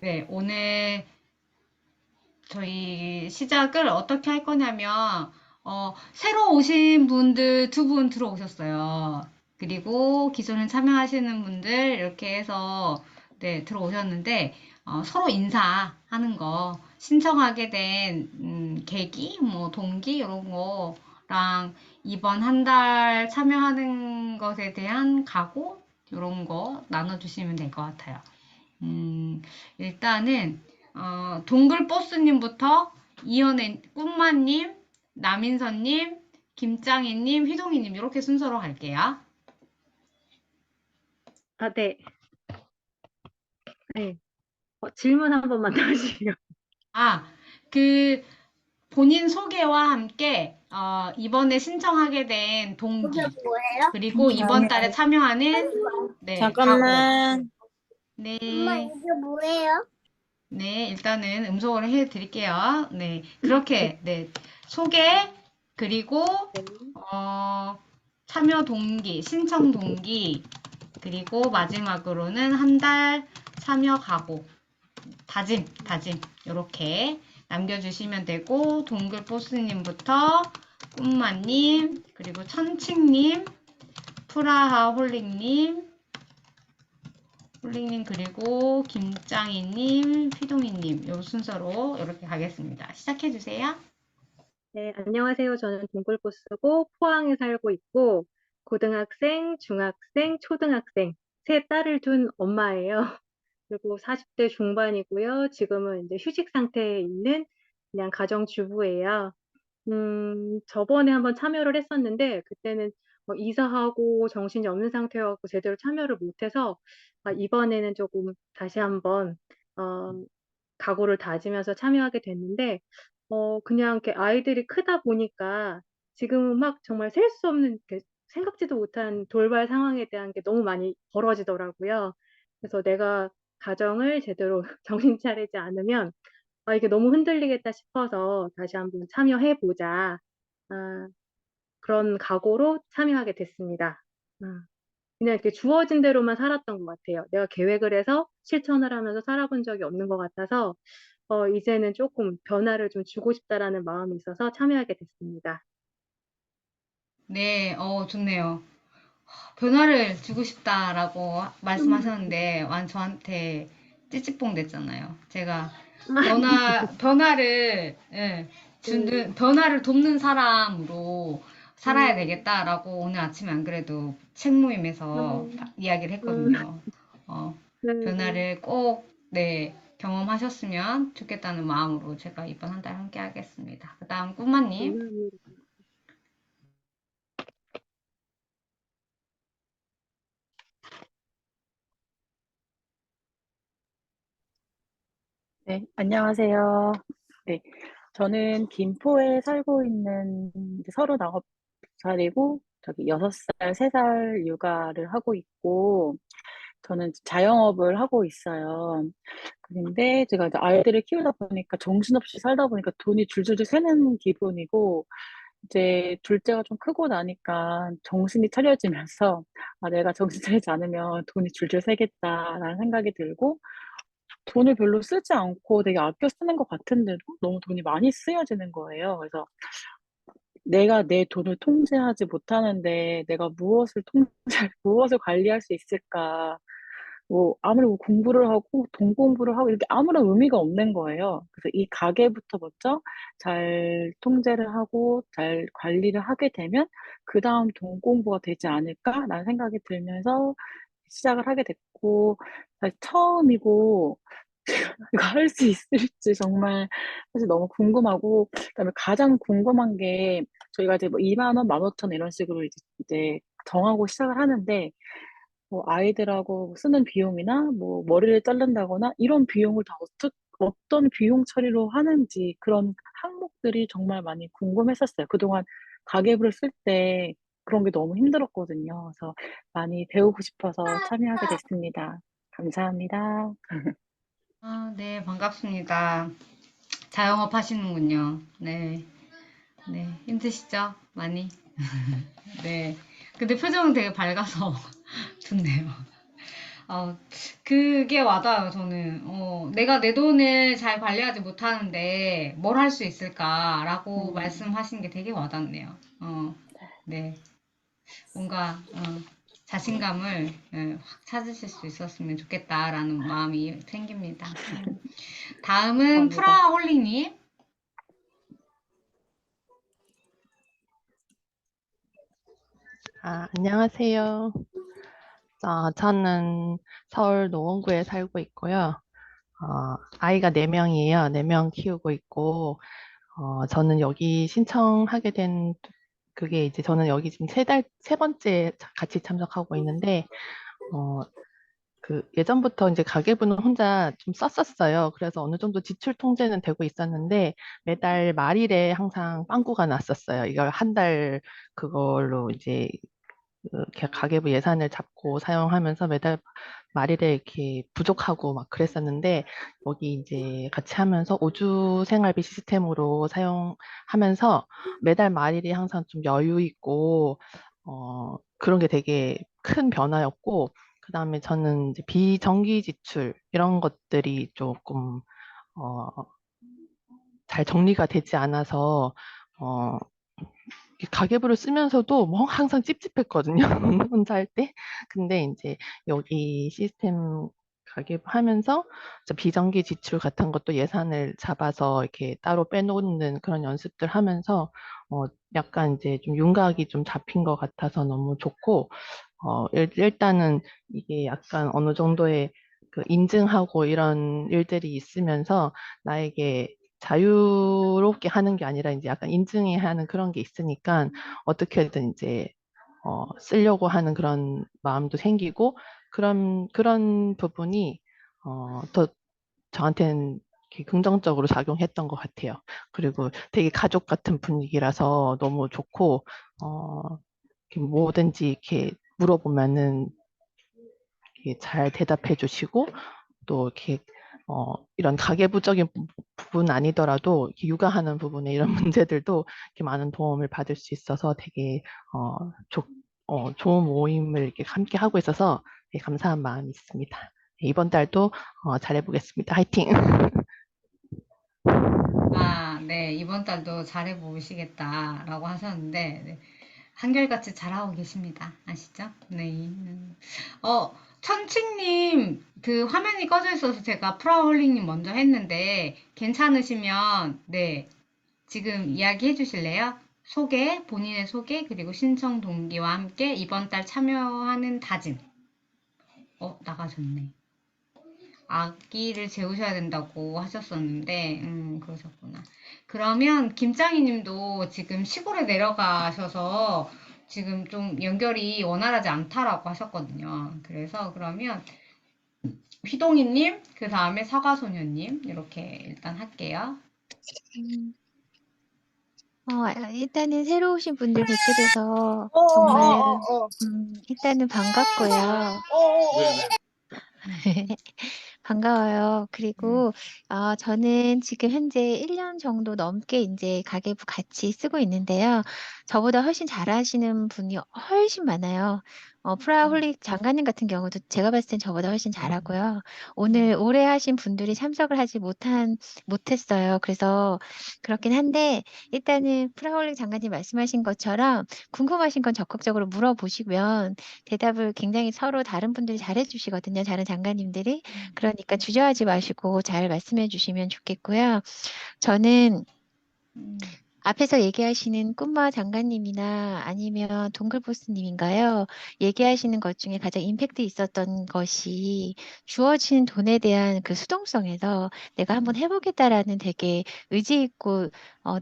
네, 오늘 저희 시작을 어떻게 할 거냐면, 새로 오신 분들 두 분 들어오셨어요. 그리고 기존에 참여하시는 분들 이렇게 해서 네, 들어오셨는데, 서로 인사하는 거, 신청하게 된 계기, 뭐 동기 이런 거랑 이번 한 달 참여하는 것에 대한 각오 이런 거 나눠주시면 될 것 같아요. 음, 일단은, 동글버스님부터 이연애, 꿈마님, 남인선님, 김짱희님, 휘동희님, 이렇게 순서로 갈게요. 아, 네. 네. 질문 한 번만 더 하시죠. 아, 그, 본인 소개와 함께, 이번에 신청하게 된 이게 동기, 뭐예요? 그리고 이번 달에 참여하는, 네, 각오. 잠깐만. 엄마, 네, 이게 뭐예요? 네, 일단은 음성으로 해드릴게요. 네, 네. 그렇게, 네, 소개, 그리고, 네. 어, 참여 동기, 신청 동기, 그리고 마지막으로는 한 달 참여 각오, 다짐, 이렇게 남겨주시면 되고, 동글보스님부터 꿈마님, 그리고 천칭님, 프라하 홀링님, 그리고 김짱희님, 휘동희님, 요 순서로 이렇게 가겠습니다. 시작해주세요. 네, 안녕하세요. 저는 동굴포스고 포항에 살고 있고 고등학생, 중학생, 초등학생 세 딸을 둔 엄마예요. 그리고 40대 중반이고요. 지금은 이제 휴직 상태에 있는 그냥 가정주부예요. 저번에 한번 참여를 했었는데 그때는 이사하고 정신이 없는 상태여서 제대로 참여를 못해서 이번에는 조금 다시 한번 어, 각오를 다지면서 참여하게 됐는데 그냥 이렇게 아이들이 크다 보니까 지금은 막 정말 셀 수 없는 이렇게 생각지도 못한 돌발 상황에 대한 게 너무 많이 벌어지더라고요. 그래서 내가 가정을 제대로 정신 차리지 않으면 이게 너무 흔들리겠다 싶어서 다시 한번 참여해 보자. 아, 그런 각오로 참여하게 됐습니다. 그냥 이렇게 주어진 대로만 살았던 것 같아요. 내가 계획을 해서 실천을 하면서 살아본 적이 없는 것 같아서 이제는 조금 변화를 좀 주고 싶다라는 마음이 있어서 참여하게 됐습니다. 네, 좋네요. 변화를 주고 싶다라고 말씀하셨는데, 저한테 찌찌뽕 됐잖아요. 제가 변화를, 예, 변화를 돕는 사람으로 살아야 음, 되겠다라고 오늘 아침에 안 그래도 책 모임에서 음, 이야기를 음, 했거든요. 어, 네. 변화를 꼭, 네, 경험하셨으면 좋겠다는 마음으로 제가 이번 한 달 함께 하겠습니다. 그 다음 꿈마님. 감사합니다. 네, 안녕하세요. 네, 저는 김포에 살고 있는 39살이고, 저기 6살, 3살 육아를 하고 있고, 저는 자영업을 하고 있어요. 그런데 제가 이제 아이들을 키우다 보니까 정신없이 살다 보니까 돈이 줄줄줄 새는 기분이고, 이제 둘째가 좀 크고 나니까 정신이 차려지면서, 내가 정신 차리지 않으면 돈이 줄줄 새겠다라는 생각이 들고, 돈을 별로 쓰지 않고 되게 아껴 쓰는 것 같은데도 너무 돈이 많이 쓰여지는 거예요. 그래서 내가 내 돈을 통제하지 못하는데 내가 무엇을 무엇을 관리할 수 있을까? 뭐, 아무리 뭐 공부를 하고, 돈 공부를 하고, 이렇게 아무런 의미가 없는 거예요. 그래서 이 가계부터 먼저 잘 통제를 하고, 잘 관리를 하게 되면, 그 다음 돈 공부가 되지 않을까라는 생각이 들면서 시작을 하게 됐고, 사실 처음이고, 이거 할 수 있을지 정말 사실 너무 궁금하고, 그다음에 가장 궁금한 게, 저희가 이제 뭐 2만 원, 15,000원 이런 식으로 이제 정하고 시작을 하는데, 뭐 아이들하고 쓰는 비용이나 뭐 머리를 자른다거나 이런 비용을 다 어떤 비용 처리로 하는지 그런 항목들이 정말 많이 궁금했었어요. 그동안 가계부를 쓸 때 그런 게 너무 힘들었거든요. 그래서 많이 배우고 싶어서 참여하게 됐습니다. 감사합니다. 네, 반갑습니다. 자영업 하시는군요. 네, 네, 힘드시죠? 많이? 네. 근데 표정은 되게 밝아서 좋네요. 어, 그게 와닿아요, 저는. 내가 내 돈을 잘 관리하지 못하는데 뭘 할 수 있을까라고 음, 말씀하신 게 되게 와닿네요. 네. 뭔가, 자신감을 확 찾으실 수 있었으면 좋겠다라는 마음이 생깁니다. 다음은 감사합니다. 프라홀릭님. 안녕하세요. 저는 서울 노원구에 살고 있고요. 아이가 4명이에요. 4명 키우고 있고, 저는 여기 신청하게 된, 그게 이제 저는 여기 지금 세 번째 같이 참석하고 있는데, 어, 예전부터 이제 가계부는 혼자 좀 썼었어요. 그래서 어느 정도 지출 통제는 되고 있었는데, 매달 말일에 항상 빵꾸가 났었어요. 이걸 한 달 그걸로 이제 이렇게 가계부 예산을 잡고 사용하면서 매달 말일에 이렇게 부족하고 막 그랬었는데 여기 이제 같이 하면서 오주 생활비 시스템으로 사용하면서 매달 말일이 항상 좀 여유 있고 그런 게 되게 큰 변화였고 그다음에 저는 이제 비정기 지출 이런 것들이 조금 어, 잘 정리가 되지 않아서 어, 이 가계부를 쓰면서도 뭐 항상 찝찝했거든요. 혼자 할 때. 근데 이제 여기 시스템 가계부 하면서 비정기 지출 같은 것도 예산을 잡아서 이렇게 따로 빼놓는 그런 연습들 하면서 약간 이제 좀 윤곽이 좀 잡힌 것 같아서 너무 좋고 일단은 이게 약간 어느 정도의 그 인증하고 이런 일들이 있으면서 나에게 자유롭게 하는 게 아니라 이제 약간 인증해야 하는 그런 게 있으니까 어떻게든 이제 쓰려고 하는 그런 마음도 생기고 그런 부분이 더 저한테는 이렇게 긍정적으로 작용했던 것 같아요. 그리고 되게 가족 같은 분위기라서 너무 좋고 이렇게 뭐든지 이렇게 물어보면은 이렇게 잘 대답해 주시고 또 이렇게 이런 가계부적인 부분 아니더라도 이렇게 육아하는 부분에 이런 문제들도 이렇게 많은 도움을 받을 수 있어서 되게 어, 좋- 좋은 모임을 이렇게 함께 하고 있어서 되게 감사한 마음이 있습니다. 네, 이번 달도 잘해보겠습니다. 화이팅! 네. 이번 달도 잘해보시겠다라고 하셨는데, 네. 한결같이 잘하고 계십니다. 아시죠? 네. 천칭님, 그 화면이 꺼져 있어서 제가 프라울링님 먼저 했는데, 괜찮으시면, 네. 지금 이야기해 주실래요? 본인의 소개, 그리고 신청 동기와 함께 이번 달 참여하는 다짐. 나가셨네. 아기를 재우셔야 된다고 하셨었는데, 그러셨구나. 그러면 김장희 님도 지금 시골에 내려가셔서 지금 좀 연결이 원활하지 않다라고 하셨거든요. 그래서 그러면 휘동희 님, 그 다음에 사과소녀 님, 이렇게 일단 할게요. 음, 일단은 새로 오신 분들 뵙게 돼서 정말, 어어어어어. 일단은 반갑고요. 반가워요. 음, 그리고 저는 지금 현재 1년 정도 넘게 이제 가계부 같이 쓰고 있는데요. 저보다 훨씬 잘하시는 분이 훨씬 많아요. 프라홀릭 장관님 같은 경우도 제가 봤을 땐 저보다 훨씬 잘하고요. 오늘 오래 하신 분들이 참석을 하지 못했어요. 그래서 그렇긴 한데 일단은 프라홀릭 장관님 말씀하신 것처럼 궁금하신 건 적극적으로 물어보시면 대답을 굉장히 서로 다른 분들이 잘해주시거든요. 다른 장관님들이. 그러니까 주저하지 마시고 잘 말씀해 주시면 좋겠고요. 저는 음, 앞에서 얘기하시는 꿈마 장관님이나 아니면 동글보스님인가요? 얘기하시는 것 중에 가장 임팩트 있었던 것이 주어진 돈에 대한 그 수동성에서 내가 한번 해보겠다라는 되게 의지 있고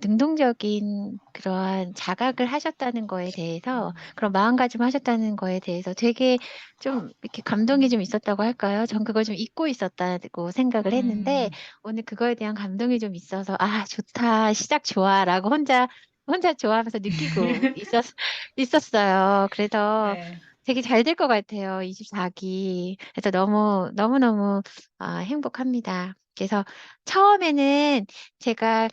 능동적인 그러한 자각을 하셨다는 거에 대해서 그런 마음가짐 하셨다는 거에 대해서 되게 좀 이렇게 감동이 좀 있었다고 할까요? 전 그걸 좀 잊고 있었다고 생각을 했는데 오늘 그거에 대한 감동이 좀 있어서 아 좋다 시작 좋아라고 혼자 좋아하면서 느끼고 있었어요. 그래서 네. 되게 잘 될 것 같아요. 24기. 그래서 너무너무 행복합니다. 그래서 처음에는 제가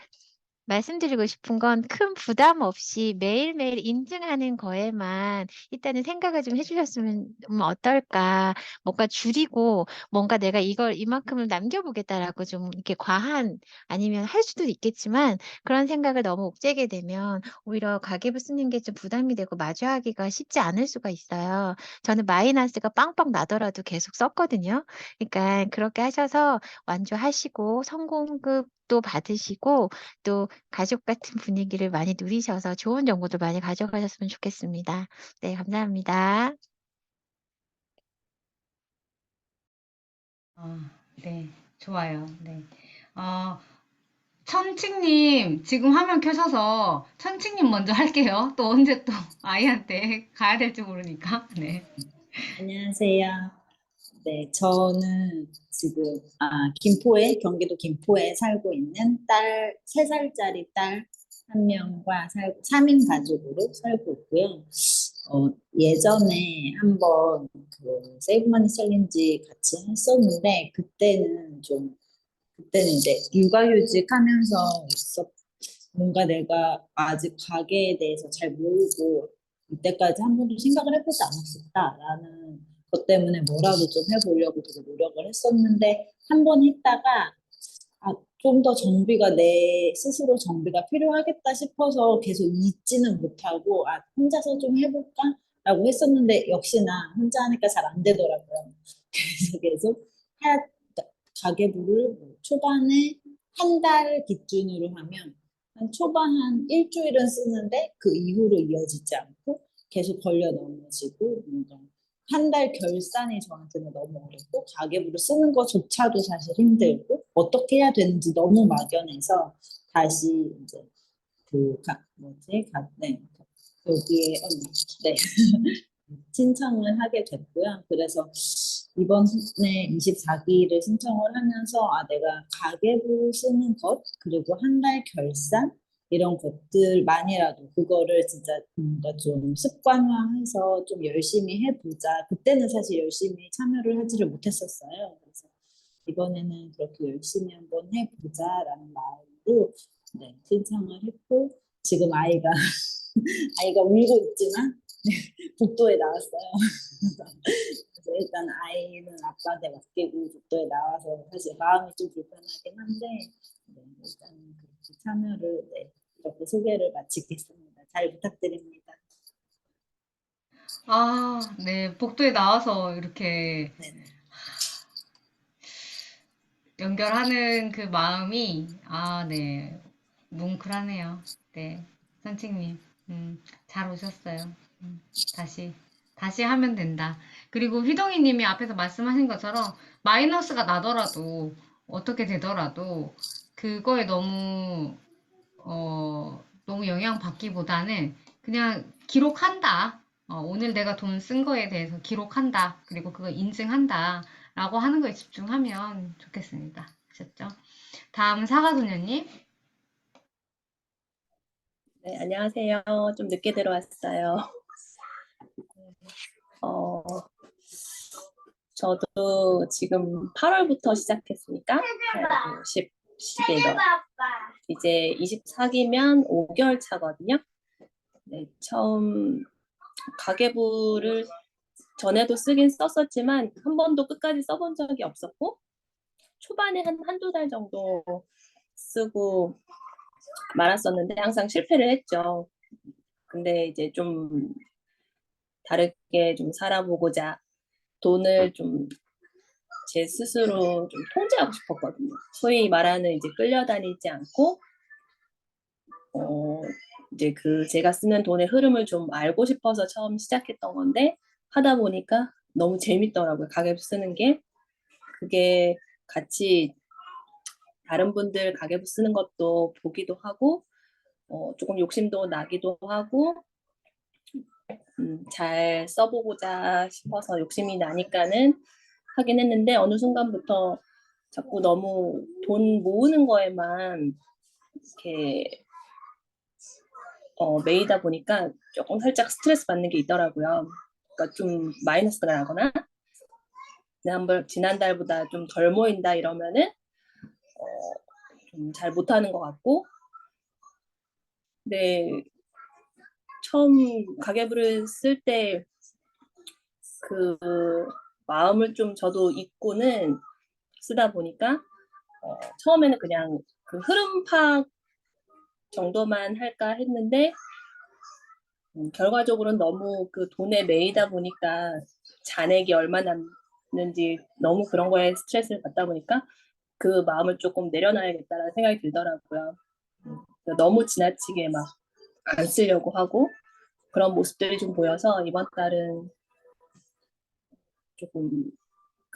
말씀드리고 싶은 건 큰 부담 없이 매일매일 인증하는 거에만 일단은 생각을 좀 해주셨으면 어떨까. 뭔가 줄이고 뭔가 내가 이걸 이만큼을 남겨보겠다라고 좀 이렇게 과한 아니면 할 수도 있겠지만 그런 생각을 너무 옥죄게 되면 오히려 가계부 쓰는 게 좀 부담이 되고 마주하기가 쉽지 않을 수가 있어요. 저는 마이너스가 빵빵 나더라도 계속 썼거든요. 그러니까 그렇게 하셔서 완주하시고 성공급도 받으시고 또 가족 같은 분위기를 많이 누리셔서 좋은 정보도 많이 가져가셨으면 좋겠습니다. 네, 감사합니다. 네, 좋아요. 네. 어, 천칭님, 지금 화면 켜셔서 천칭님 먼저 할게요. 또 언제 또 아이한테 가야 될지 모르니까. 네. 안녕하세요. 네, 저는 지금 김포에 경기도 김포에 살고 있는 3살짜리 딸 한 명과 3인 가족으로 살고 있고요. 예전에 한번 그 세이브머니 챌린지 같이 했었는데 그때는 이제 육아휴직하면서 뭔가 내가 아직 가게에 대해서 잘 모르고 이때까지 한 번도 생각을 해보지 않았었다라는 것 때문에 뭐라도 좀 해보려고 되게 노력을 했었는데 한 번 했다가 좀 더 정비가 내 스스로 정비가 필요하겠다 싶어서 계속 잊지는 못하고 혼자서 좀 해볼까? 라고 했었는데 역시나 혼자 하니까 잘 안 되더라고요. 그래서 계속 하, 가계부를 초반에 한 달 기준으로 하면 한 초반 한 일주일은 쓰는데 그 이후로 이어지지 않고 계속 걸려 넘어지고 뭔가 한 달 결산이 저한테는 너무 어렵고 가계부를 쓰는 것조차도 사실 힘들고 어떻게 해야 되는지 너무 막연해서 다시 이제 여기에 네 신청을 하게 됐고요. 그래서 이번에 24기를 신청을 하면서 내가 가계부 쓰는 것 그리고 한 달 결산 이런 것들만이라도 그거를 진짜 뭔가 좀 습관화해서 좀 열심히 해보자. 그때는 사실 열심히 참여를 하지를 못했었어요. 그래서 이번에는 그렇게 열심히 한번 해보자라는 마음으로 네, 신청을 했고 지금 아이가 울고 있지만 복도에 나왔어요. 그래서 일단 아이는 아빠한테 맡기고 복도에 나와서 사실 마음이 좀 불편하긴 한데 네, 일단 그렇게 참여를 이렇게 소개를 마치겠습니다. 잘 부탁드립니다. 네. 복도에 나와서 이렇게 네. 연결하는 그 마음이, 네. 뭉클하네요. 네. 선생님, 잘 오셨어요. 다시 하면 된다. 그리고 휘동이 님이 앞에서 말씀하신 것처럼 마이너스가 나더라도, 어떻게 되더라도, 그거에 너무 영향받기보다는 그냥 기록한다. 오늘 내가 돈 쓴 거에 대해서 기록한다. 그리고 그거 인증한다. 라고 하는 거에 집중하면 좋겠습니다. 아셨죠? 다음 사과소녀님. 네, 안녕하세요. 좀 늦게 들어왔어요. 저도 지금 8월부터 시작했으니까 11월 이제 24기면 5개월 차거든요. 네, 처음 가계부를 전에도 쓰긴 썼었지만 한 번도 끝까지 써본 적이 없었고 초반에 한두 달 정도 쓰고 말았었는데 항상 실패를 했죠. 근데 이제 좀 다르게 좀 살아보고자 돈을 좀 제 스스로 좀 통제하고 싶었거든요. 소위 말하는 이제 끌려다니지 않고 이제 제가 쓰는 돈의 흐름을 좀 알고 싶어서 처음 시작했던 건데 하다 보니까 너무 재밌더라고요. 가계부 쓰는 게. 그게 같이 다른 분들 가계부 쓰는 것도 보기도 하고 조금 욕심도 나기도 하고 잘 써보고자 싶어서 욕심이 나니까는 하긴 했는데 어느 순간부터 자꾸 너무 돈 모으는 거에만 이렇게 매이다 보니까 조금 살짝 스트레스 받는 게 있더라고요. 그러니까 좀 마이너스가 나거나 지난달보다 좀 덜 모인다 이러면은 좀 잘 못하는 것 같고 네, 처음 가계부를 쓸 때 그 마음을 좀 저도 잊고는 쓰다 보니까 처음에는 그냥 그 흐름 파악 정도만 할까 했는데 결과적으로는 너무 그 돈에 매이다 보니까 잔액이 얼마 남는지 너무 그런 거에 스트레스를 받다 보니까 그 마음을 조금 내려놔야겠다라는 생각이 들더라고요. 너무 지나치게 막 안 쓰려고 하고 그런 모습들이 좀 보여서 이번 달은 조금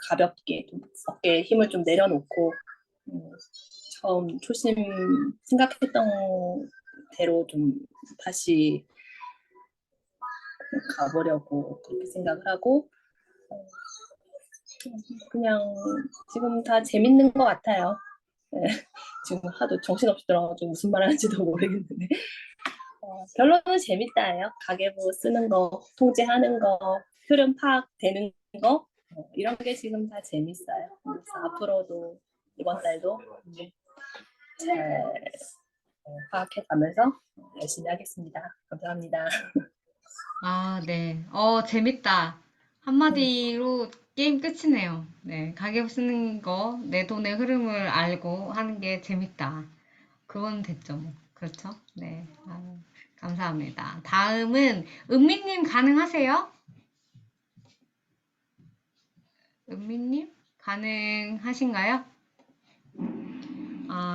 가볍게 좀 어깨에 힘을 좀 내려놓고 처음 초심 생각했던 대로 좀 다시 가보려고 그렇게 생각을 하고 그냥 지금 다 재밌는 것 같아요. 네, 지금 하도 정신없이 들어가지고 무슨 말 하는지도 모르겠는데 결론은 재밌다예요. 가계부 쓰는 거, 통제하는 거, 흐름 파악되는 거 이런 게 지금 다 재밌어요. 그래서 앞으로도 이번 달도 잘 파악해 가면서 열심히 하겠습니다. 감사합니다. 아, 네. 재밌다. 한마디로 게임 끝이네요. 네. 가계부 쓰는 거, 내 돈의 흐름을 알고 하는 게 재밌다. 그건 됐죠. 뭐. 그렇죠? 네. 아유, 감사합니다. 다음은 은미님 가능하세요? 은미님? 가능하신가요?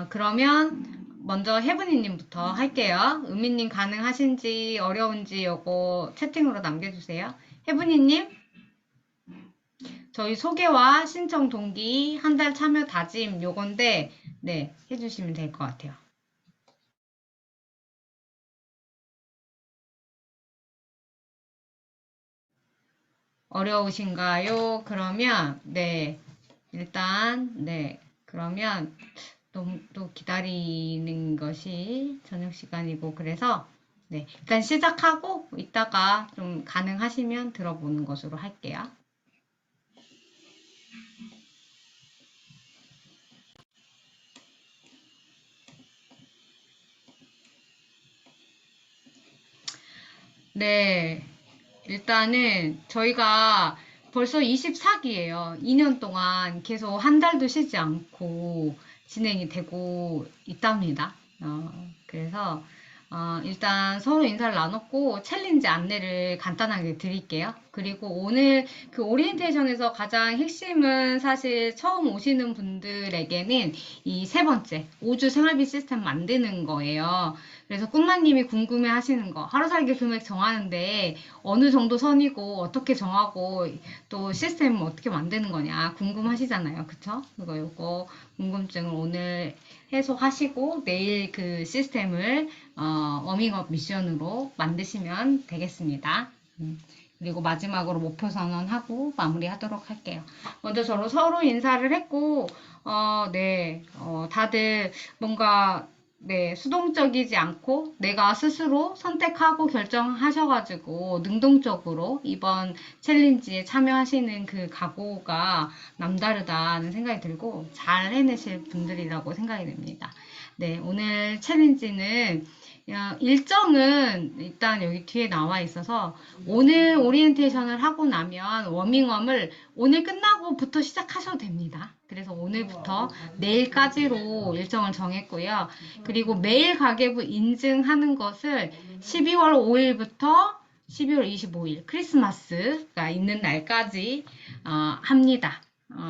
그러면 먼저 혜분이님부터 할게요. 은미님 가능하신지 어려운지 요거 채팅으로 남겨주세요. 혜분이님, 저희 소개와 신청 동기, 한 달 참여 다짐 요건데, 네, 해주시면 될 것 같아요. 어려우신가요? 그러면, 네, 일단, 네, 그러면 너무 또 기다리는 것이 저녁 시간이고, 그래서, 네, 일단 시작하고, 이따가 좀 가능하시면 들어보는 것으로 할게요. 네, 일단은 저희가 벌써 24기예요. 2년 동안 계속 한 달도 쉬지 않고 진행이 되고 있답니다. 그래서 일단 서로 인사를 나눴고 챌린지 안내를 간단하게 드릴게요. 그리고 오늘 그 오리엔테이션에서 가장 핵심은 사실 처음 오시는 분들에게는 이 세 번째 5주 생활비 시스템 만드는 거예요. 그래서 꿈마님이 궁금해 하시는 거, 하루 살기 금액 정하는데 어느 정도 선이고 어떻게 정하고 또 시스템을 어떻게 만드는 거냐 궁금하시잖아요. 그쵸? 요거 궁금증을 오늘 해소하시고 내일 그 시스템을 워밍업 미션으로 만드시면 되겠습니다. 그리고 마지막으로 목표 선언하고 마무리하도록 할게요. 먼저 서로 인사를 했고, 네, 다들 뭔가 네, 수동적이지 않고 내가 스스로 선택하고 결정하셔가지고 능동적으로 이번 챌린지에 참여하시는 그 각오가 남다르다는 생각이 들고 잘 해내실 분들이라고 생각이 됩니다. 네, 오늘 챌린지는 일정은 일단 여기 뒤에 나와 있어서 오늘 오리엔테이션을 하고 나면 워밍업을 오늘 끝나고부터 시작하셔도 됩니다. 그래서 오늘부터 내일까지로 일정을 정했고요. 그리고 매일 가계부 인증하는 것을 12월 5일부터 12월 25일 크리스마스가 있는 날까지 합니다.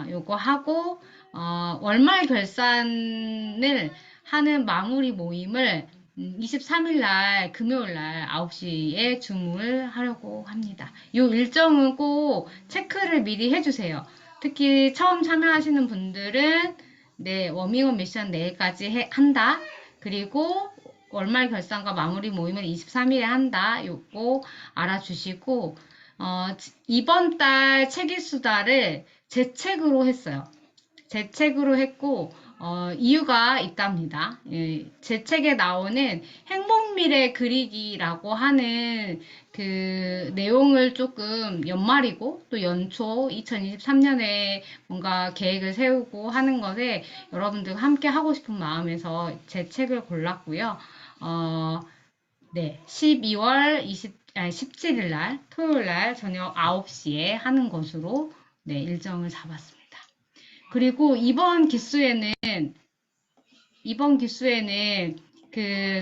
요거 하고 월말 결산을 하는 마무리 모임을 23일 날 금요일 날 9시에 줌을 하려고 합니다. 이 일정은 꼭 체크를 미리 해주세요. 특히 처음 참여하시는 분들은 네, 워밍업 미션 내일까지 한다. 그리고 월말 결산과 마무리 모임을 23일에 한다. 요거 알아주시고 이번 달 책일수다를 제 책으로 했어요. 제 책으로 했고 이유가 있답니다. 예, 제 책에 나오는 행복미래 그리기라고 하는 그 내용을 조금 연말이고 또 연초 2023년에 뭔가 계획을 세우고 하는 것에 여러분들과 함께 하고 싶은 마음에서 제 책을 골랐고요. 네, 12월 17일 날, 토요일 날 저녁 9시에 하는 것으로 네, 일정을 잡았습니다. 그리고 이번 기수에는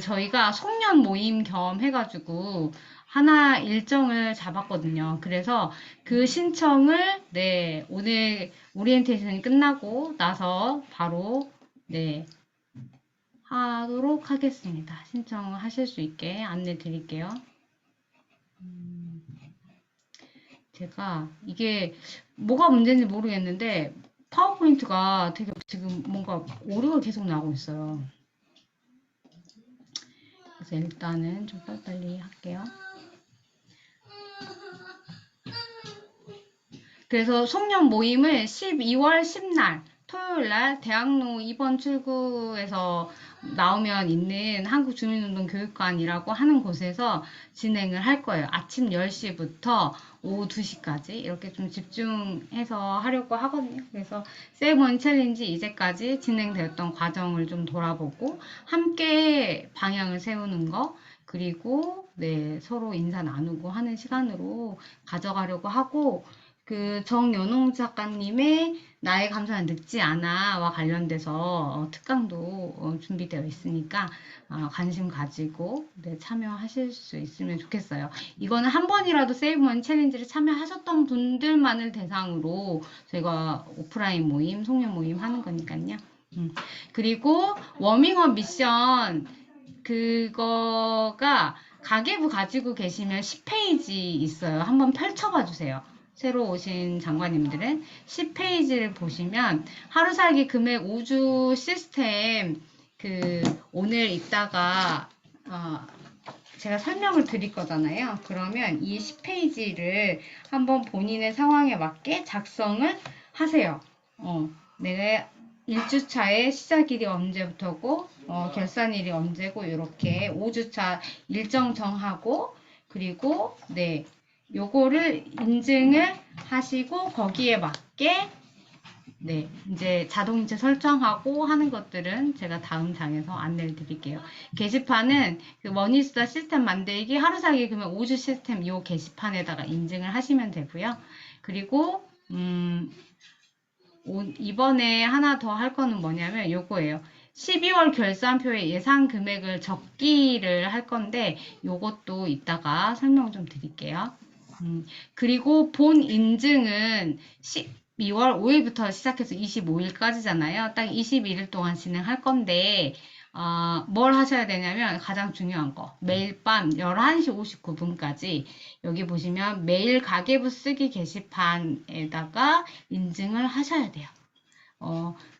저희가 송년 모임 겸 해가지고 하나 일정을 잡았거든요. 그래서 그 신청을 네, 오늘 오리엔테이션이 끝나고 나서 바로 네, 하도록 하겠습니다. 신청을 하실 수 있게 안내 드릴게요. 제가 이게 뭐가 문제인지 모르겠는데 파워포인트가 되게 지금 뭔가 오류가 계속 나고 있어요. 그래서 일단은 좀 빨리빨리 할게요. 그래서 송년 모임을 12월 10날 토요일 날 대학로 2번 출구에서 나오면 있는 한국주민운동교육관이라고 하는 곳에서 진행을 할 거예요. 아침 10시부터 오후 2시까지 이렇게 좀 집중해서 하려고 하거든요. 그래서 세븐 챌린지 이제까지 진행되었던 과정을 좀 돌아보고 함께 방향을 세우는 거 그리고 네, 서로 인사 나누고 하는 시간으로 가져가려고 하고 정연홍 작가님의 나의 감사는 늙지 않아와 관련돼서 특강도 준비되어 있으니까 관심 가지고 네, 참여하실 수 있으면 좋겠어요. 이거는 한 번이라도 세이브머니 챌린지를 참여하셨던 분들만을 대상으로 저희가 오프라인 모임, 송년 모임 하는 거니까요. 그리고 워밍업 미션 그거가 가계부 가지고 계시면 10페이지 있어요. 한번 펼쳐봐 주세요. 새로 오신 장관님들은 10페이지를 보시면 하루 살기 금액 5주 시스템 오늘 이따가 제가 설명을 드릴 거잖아요. 그러면 이 10페이지를 한번 본인의 상황에 맞게 작성을 하세요. 내가 1주차의 시작일이 언제부터고 결산일이 언제고 이렇게 5주차 일정 정하고 그리고 네 요거를 인증을 하시고 거기에 맞게 네 이제 자동이체 설정하고 하는 것들은 제가 다음 장에서 안내를 드릴게요. 게시판은 머니스타 시스템 만들기 하루살기 금액 5주 시스템 요 게시판에다가 인증을 하시면 되고요. 그리고 이번에 하나 더 할 거는 뭐냐면 요거예요. 12월 결산표에 예상 금액을 적기를 할 건데 요것도 이따가 설명 좀 드릴게요. 그리고 본 인증은 12월 5일부터 시작해서 25일까지잖아요. 딱 21일 동안 진행할 건데 뭘 하셔야 되냐면 가장 중요한 거 매일 밤 11시 59분까지 여기 보시면 매일 가계부 쓰기 게시판에다가 인증을 하셔야 돼요.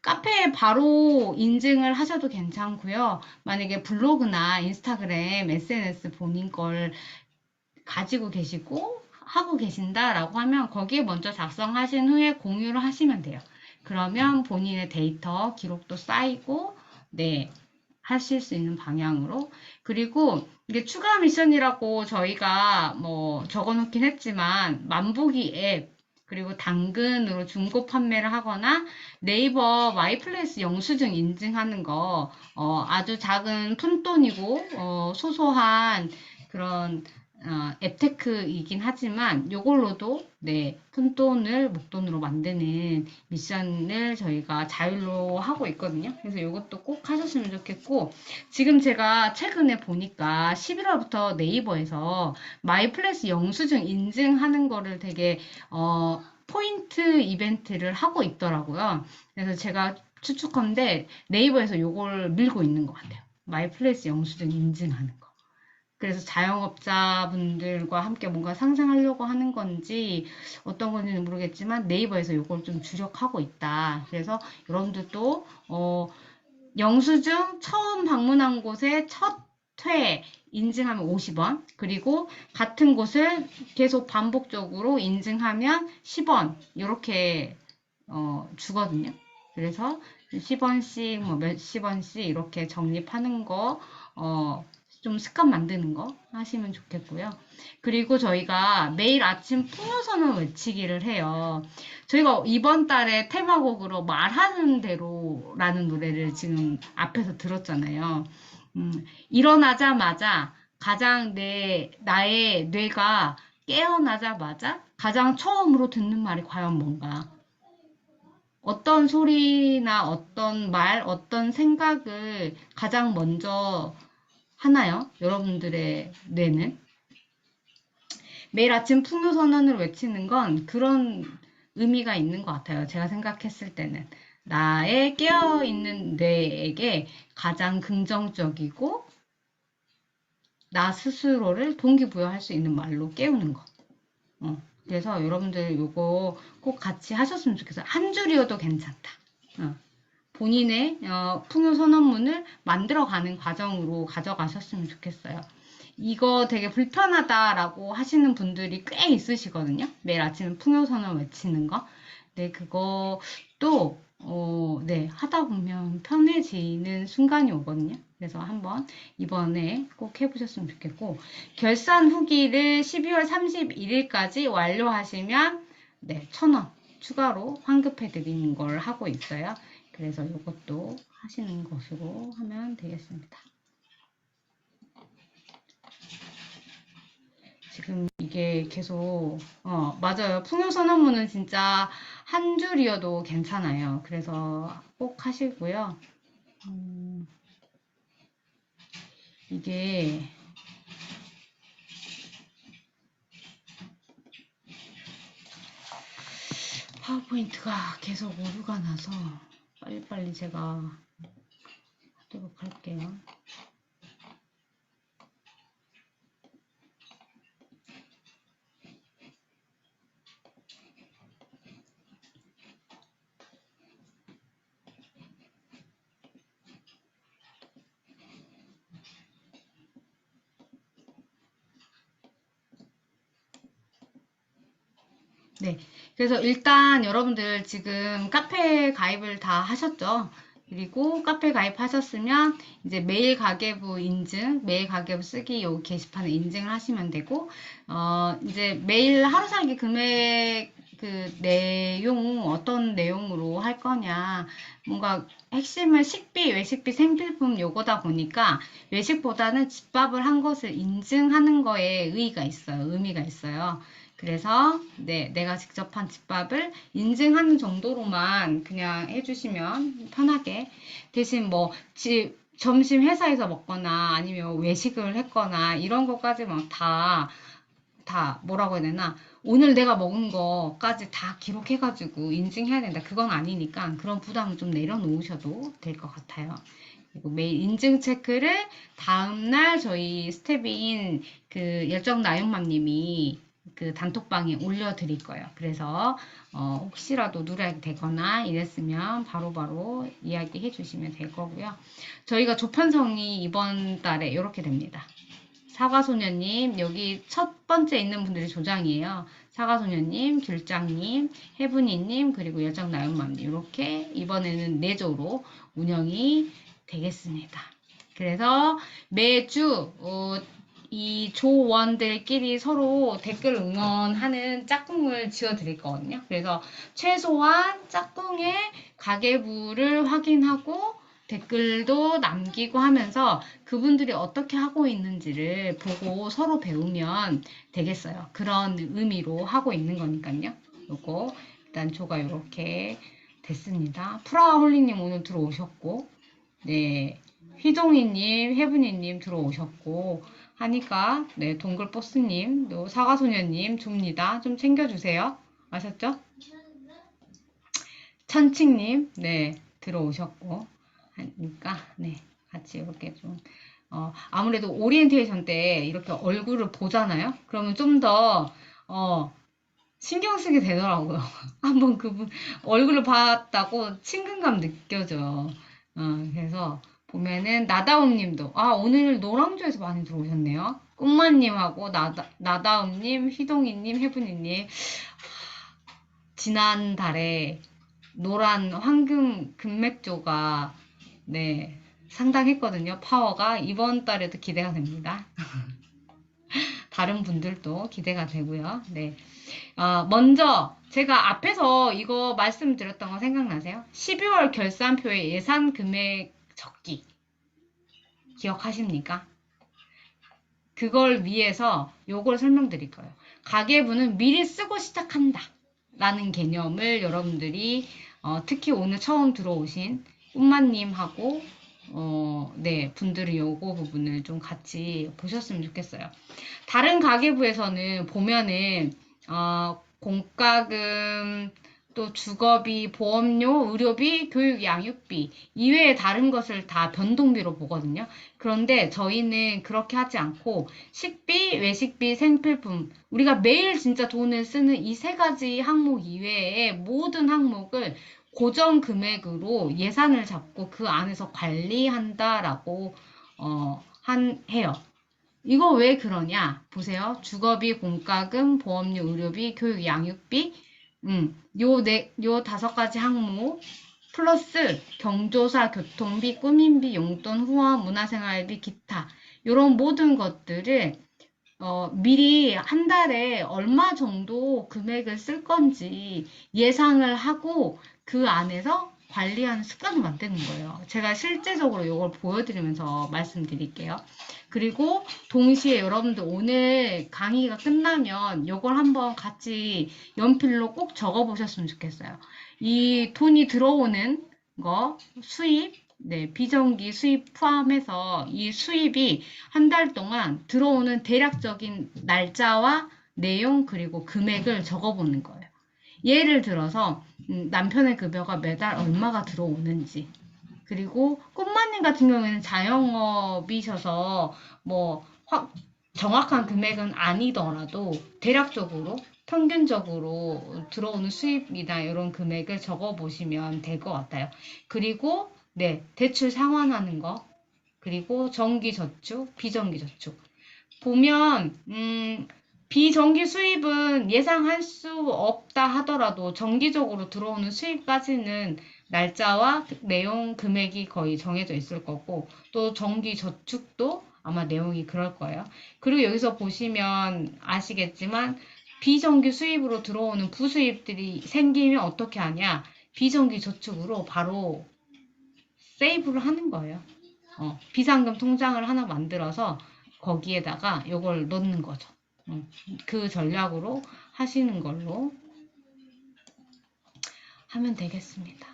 카페에 바로 인증을 하셔도 괜찮고요. 만약에 블로그나 인스타그램, SNS 본인 걸 가지고 계시고 하고 계신다라고 하면 거기에 먼저 작성하신 후에 공유를 하시면 돼요. 그러면 본인의 데이터 기록도 쌓이고 네 하실 수 있는 방향으로 그리고 이게 추가 미션이라고 저희가 뭐 적어놓긴 했지만 만보기 앱 그리고 당근으로 중고 판매를 하거나 네이버 마이플레이스 영수증 인증하는 거 아주 작은 푼돈이고 소소한 그런 앱테크이긴 하지만 요걸로도 네 푼돈을 목돈으로 만드는 미션을 저희가 자율로 하고 있거든요. 그래서 요것도 꼭 하셨으면 좋겠고 지금 제가 최근에 보니까 11월부터 네이버에서 마이플래스 영수증 인증하는 거를 되게 포인트 이벤트를 하고 있더라고요. 그래서 제가 추측컨대 네이버에서 요걸 밀고 있는 것 같아요. 마이플래스 영수증 인증하는 거. 그래서 자영업자분들과 함께 뭔가 상생하려고 하는 건지 어떤 건지는 모르겠지만 네이버에서 이걸 좀 주력하고 있다. 그래서 여러분들도 영수증 처음 방문한 곳에 첫 회 인증하면 50원 그리고 같은 곳을 계속 반복적으로 인증하면 10원 이렇게 주거든요. 그래서 10원씩 뭐 몇십 원씩 이렇게 적립하는 거 좀 습관 만드는 거 하시면 좋겠고요. 그리고 저희가 매일 아침 풍요선언 외치기를 해요. 저희가 이번 달에 테마곡으로 말하는 대로라는 노래를 지금 앞에서 들었잖아요. 일어나자마자 가장 나의 뇌가 깨어나자마자 가장 처음으로 듣는 말이 과연 뭔가? 어떤 소리나 어떤 말, 어떤 생각을 가장 먼저 하나요? 여러분들의 뇌는? 매일 아침 풍요선언을 외치는 건 그런 의미가 있는 것 같아요. 제가 생각했을 때는. 나의 깨어있는 뇌에게 가장 긍정적이고 나 스스로를 동기부여할 수 있는 말로 깨우는 거. 그래서 여러분들 요거 꼭 같이 하셨으면 좋겠어요. 한 줄이어도 괜찮다. 본인의 풍요선언문을 만들어가는 과정으로 가져가셨으면 좋겠어요. 이거 되게 불편하다라고 하시는 분들이 꽤 있으시거든요. 매일 아침에 풍요선언 외치는 거. 네, 그것도 네, 하다 보면 편해지는 순간이 오거든요. 그래서 한번 이번에 꼭 해보셨으면 좋겠고, 결산 후기를 12월 31일까지 완료하시면 네, 1,000원 추가로 환급해 드리는 걸 하고 있어요. 그래서 이것도 하시는 것으로 하면 되겠습니다. 지금 이게 계속 맞아요. 풍요선언문은 진짜 한 줄이어도 괜찮아요. 그래서 꼭 하시고요. 이게 파워포인트가 계속 오류가 나서 빨리빨리 제가 하도록 할게요. 네. 그래서 일단 여러분들 지금 카페 가입을 다 하셨죠? 그리고 카페 가입하셨으면 이제 메일 가계부 인증, 메일 가계부 쓰기 요 게시판에 인증을 하시면 되고, 이제 매일 하루 살기 금액 그 내용, 어떤 내용으로 할 거냐, 뭔가 핵심은 식비, 외식비, 생필품 요거다 보니까 외식보다는 집밥을 한 것을 인증하는 거에 의미가 있어요. 그래서 네, 내가 직접 한 집밥을 인증하는 정도로만 그냥 해주시면 편하게. 대신 뭐 점심 회사에서 먹거나 아니면 외식을 했거나 이런 것까지 막 다 뭐라고 해야 되나, 오늘 내가 먹은 거까지 다 기록해가지고 인증해야 된다, 그건 아니니까 그런 부담을 좀 내려놓으셔도 될 것 같아요. 그리고 매일 인증 체크를 다음날 저희 스텝인 그 열정나영맘님이 그 단톡방에 올려드릴 거예요. 그래서 혹시라도 누락이 되거나 이랬으면 바로바로 이야기해 주시면 될 거고요. 저희가 조편성이 이번 달에 이렇게 됩니다. 사과소녀님, 여기 첫 번째 있는 분들이 조장이에요. 사과소녀님, 귤장님, 해분이님, 그리고 열정나연맘님, 이렇게 이번에는 4조로 운영이 되겠습니다. 그래서 매주 이 조원들끼리 서로 댓글 응원하는 짝꿍을 지어드릴 거거든요. 그래서 최소한 짝꿍의 가계부를 확인하고 댓글도 남기고 하면서 그분들이 어떻게 하고 있는지를 보고 서로 배우면 되겠어요. 그런 의미로 하고 있는 거니까요. 요거 일단 조가 이렇게 됐습니다. 프라홀리님 오늘 들어오셨고, 네, 휘동이님, 혜분이님 들어오셨고 하니까 네, 동글보스님, 또 사과소녀님 줍니다. 좀 챙겨주세요. 아셨죠? 천칭님, 네, 들어오셨고 하니까 네, 같이 이렇게 좀 아무래도 오리엔테이션 때 이렇게 얼굴을 보잖아요. 그러면 좀 더 신경 쓰게 되더라고요. 한번 그분 얼굴을 봤다고 친근감 느껴져요. 그래서 보면은 나다움님도 오늘 노랑조에서 많이 들어오셨네요. 꿈마님하고 나다움님, 휘동이님, 해분이님, 지난달에 노란 황금 금맥조가 네, 상당했거든요. 파워가 이번 달에도 기대가 됩니다. 다른 분들도 기대가 되고요. 네. 먼저 제가 앞에서 이거 말씀드렸던 거 생각나세요? 12월 결산표의 예산 금액 적기 기억하십니까? 그걸 위해서 요걸 설명드릴 거예요. 가계부는 미리 쓰고 시작한다 라는 개념을 여러분들이 특히 오늘 처음 들어오신 꿈마님하고 네, 분들이 요거 부분을 좀 같이 보셨으면 좋겠어요. 다른 가계부에서는 보면은 공과금, 또 주거비, 보험료, 의료비, 교육 양육비 이외에 다른 것을 다 변동비로 보거든요. 그런데 저희는 그렇게 하지 않고 식비, 외식비, 생필품 우리가 매일 진짜 돈을 쓰는 이 세 가지 항목 이외의 모든 항목을 고정 금액으로 예산을 잡고 그 안에서 관리한다라고 해요. 이거 왜 그러냐? 보세요. 주거비, 공과금, 보험료, 의료비, 교육 양육비 요 5가지 항목 플러스 경조사, 교통비, 꾸민비, 용돈, 후원, 문화생활비, 기타 이런 모든 것들을 미리 한 달에 얼마 정도 금액을 쓸 건지 예상을 하고 그 안에서 관리하는 습관을 만드는 거예요. 제가 실제적으로 이걸 보여드리면서 말씀드릴게요. 그리고 동시에 여러분들 오늘 강의가 끝나면 이걸 한번 같이 연필로 꼭 적어 보셨으면 좋겠어요. 이 돈이 들어오는 거, 수입, 네, 비정기 수입 포함해서 이 수입이 한 달 동안 들어오는 대략적인 날짜와 내용 그리고 금액을 적어보는 거예요. 예를 들어서 남편의 급여가 매달 얼마가 들어오는지 그리고 꿈마님 같은 경우에는 자영업이셔서 뭐 정확한 금액은 아니더라도 대략적으로 평균적으로 들어오는 수입이나 이런 금액을 적어보시면 될 것 같아요. 그리고 네, 대출 상환하는 거 그리고 정기저축, 비정기저축 보면 비정기 수입은 예상할 수 없다 하더라도 정기적으로 들어오는 수입까지는 날짜와 내용 금액이 거의 정해져 있을 거고 또 정기저축도 아마 내용이 그럴 거예요. 그리고 여기서 보시면 아시겠지만 비정기 수입으로 들어오는 부수입들이 생기면 어떻게 하냐? 비정기 저축으로 바로 세이브를 하는 거예요. 비상금 통장을 하나 만들어서 거기에다가 이걸 넣는 거죠. 그 전략으로 하시는 걸로 하면 되겠습니다.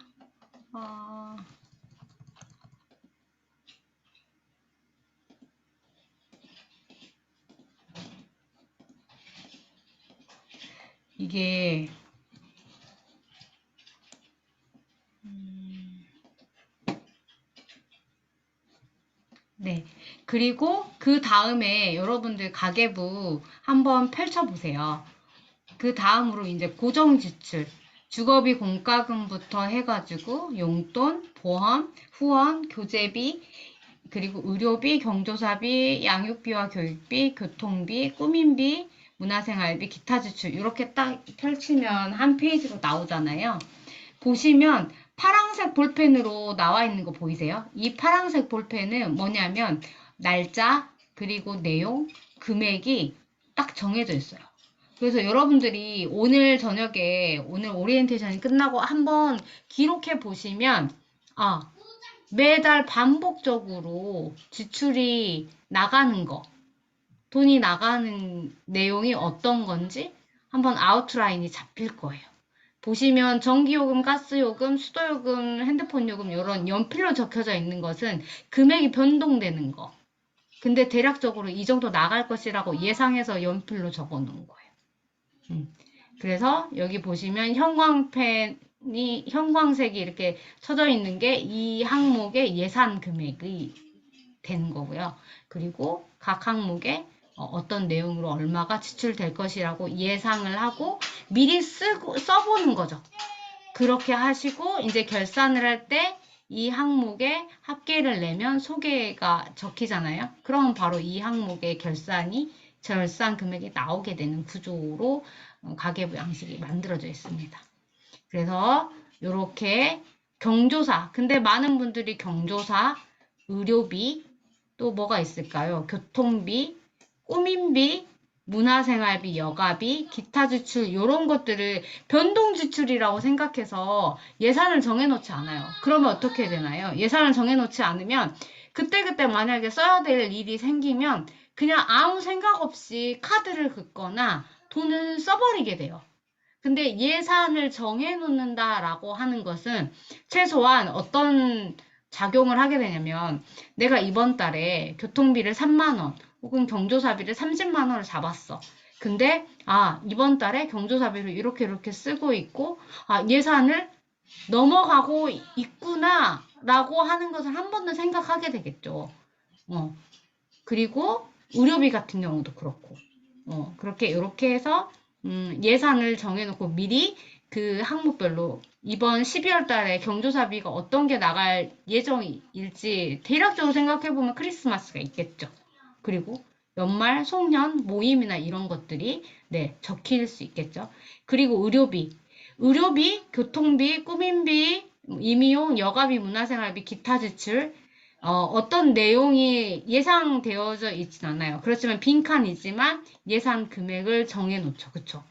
이게 네. 그리고 그 다음에 여러분들 가계부 한번 펼쳐보세요. 그 다음으로 이제 고정 지출, 주거비 공과금부터 해가지고 용돈, 보험, 후원, 교재비, 그리고 의료비, 경조사비, 양육비와 교육비, 교통비, 꾸민비, 문화생활비, 기타 지출 이렇게 딱 펼치면 한 페이지로 나오잖아요. 보시면 파란색 볼펜으로 나와 있는 거 보이세요? 이 파란색 볼펜은 뭐냐면 날짜 그리고 내용, 금액이 딱 정해져 있어요. 그래서 여러분들이 오늘 저녁에 오늘 오리엔테이션이 끝나고 한번 기록해 보시면 매달 반복적으로 지출이 나가는 거, 돈이 나가는 내용이 어떤 건지 한번 아웃라인이 잡힐 거예요. 보시면 전기요금, 가스요금, 수도요금, 핸드폰요금 이런 연필로 적혀져 있는 것은 금액이 변동되는 거. 근데 대략적으로 이 정도 나갈 것이라고 예상해서 연필로 적어 놓은 거예요. 그래서 여기 보시면 형광색이 이렇게 쳐져 있는 게 이 항목의 예산 금액이 되는 거고요. 그리고 각 항목에 어떤 내용으로 얼마가 지출될 것이라고 예상을 하고 미리 써보는 거죠. 그렇게 하시고 이제 결산을 할 때 이 항목에 합계를 내면 소개가 적히잖아요. 그럼 바로 이 항목의 결산 금액이 나오게 되는 구조로 가계부 양식이 만들어져 있습니다. 그래서 이렇게 경조사, 근데 많은 분들이 경조사, 의료비, 또 뭐가 있을까요? 교통비, 꾸민비, 문화생활비, 여가비, 기타 지출 이런 것들을 변동 지출이라고 생각해서 예산을 정해놓지 않아요. 그러면 어떻게 되나요? 예산을 정해놓지 않으면 그때그때 만약에 써야 될 일이 생기면 그냥 아무 생각 없이 카드를 긋거나 돈을 써버리게 돼요. 근데 예산을 정해놓는다라고 하는 것은 최소한 어떤 작용을 하게 되냐면 내가 이번 달에 교통비를 3만 원 혹은 경조사비를 30만 원을 잡았어. 근데 이번 달에 경조사비를 이렇게 쓰고 있고 예산을 넘어가고 있구나 라고 하는 것을 한 번 더 생각하게 되겠죠. 그리고 의료비 같은 경우도 그렇고 이렇게 해서 예산을 정해놓고 미리 그 항목별로 이번 12월 달에 경조사비가 어떤 게 나갈 예정일지 대략적으로 생각해보면 크리스마스가 있겠죠. 그리고 연말, 송년, 모임이나 이런 것들이 적힐 수 있겠죠. 그리고 의료비, 교통비, 꾸민비, 임의용, 여가비, 문화생활비, 기타 지출 어떤 내용이 예상되어져 있진 않아요. 그렇지만 빈칸이지만 예산 금액을 정해놓죠. 그쵸?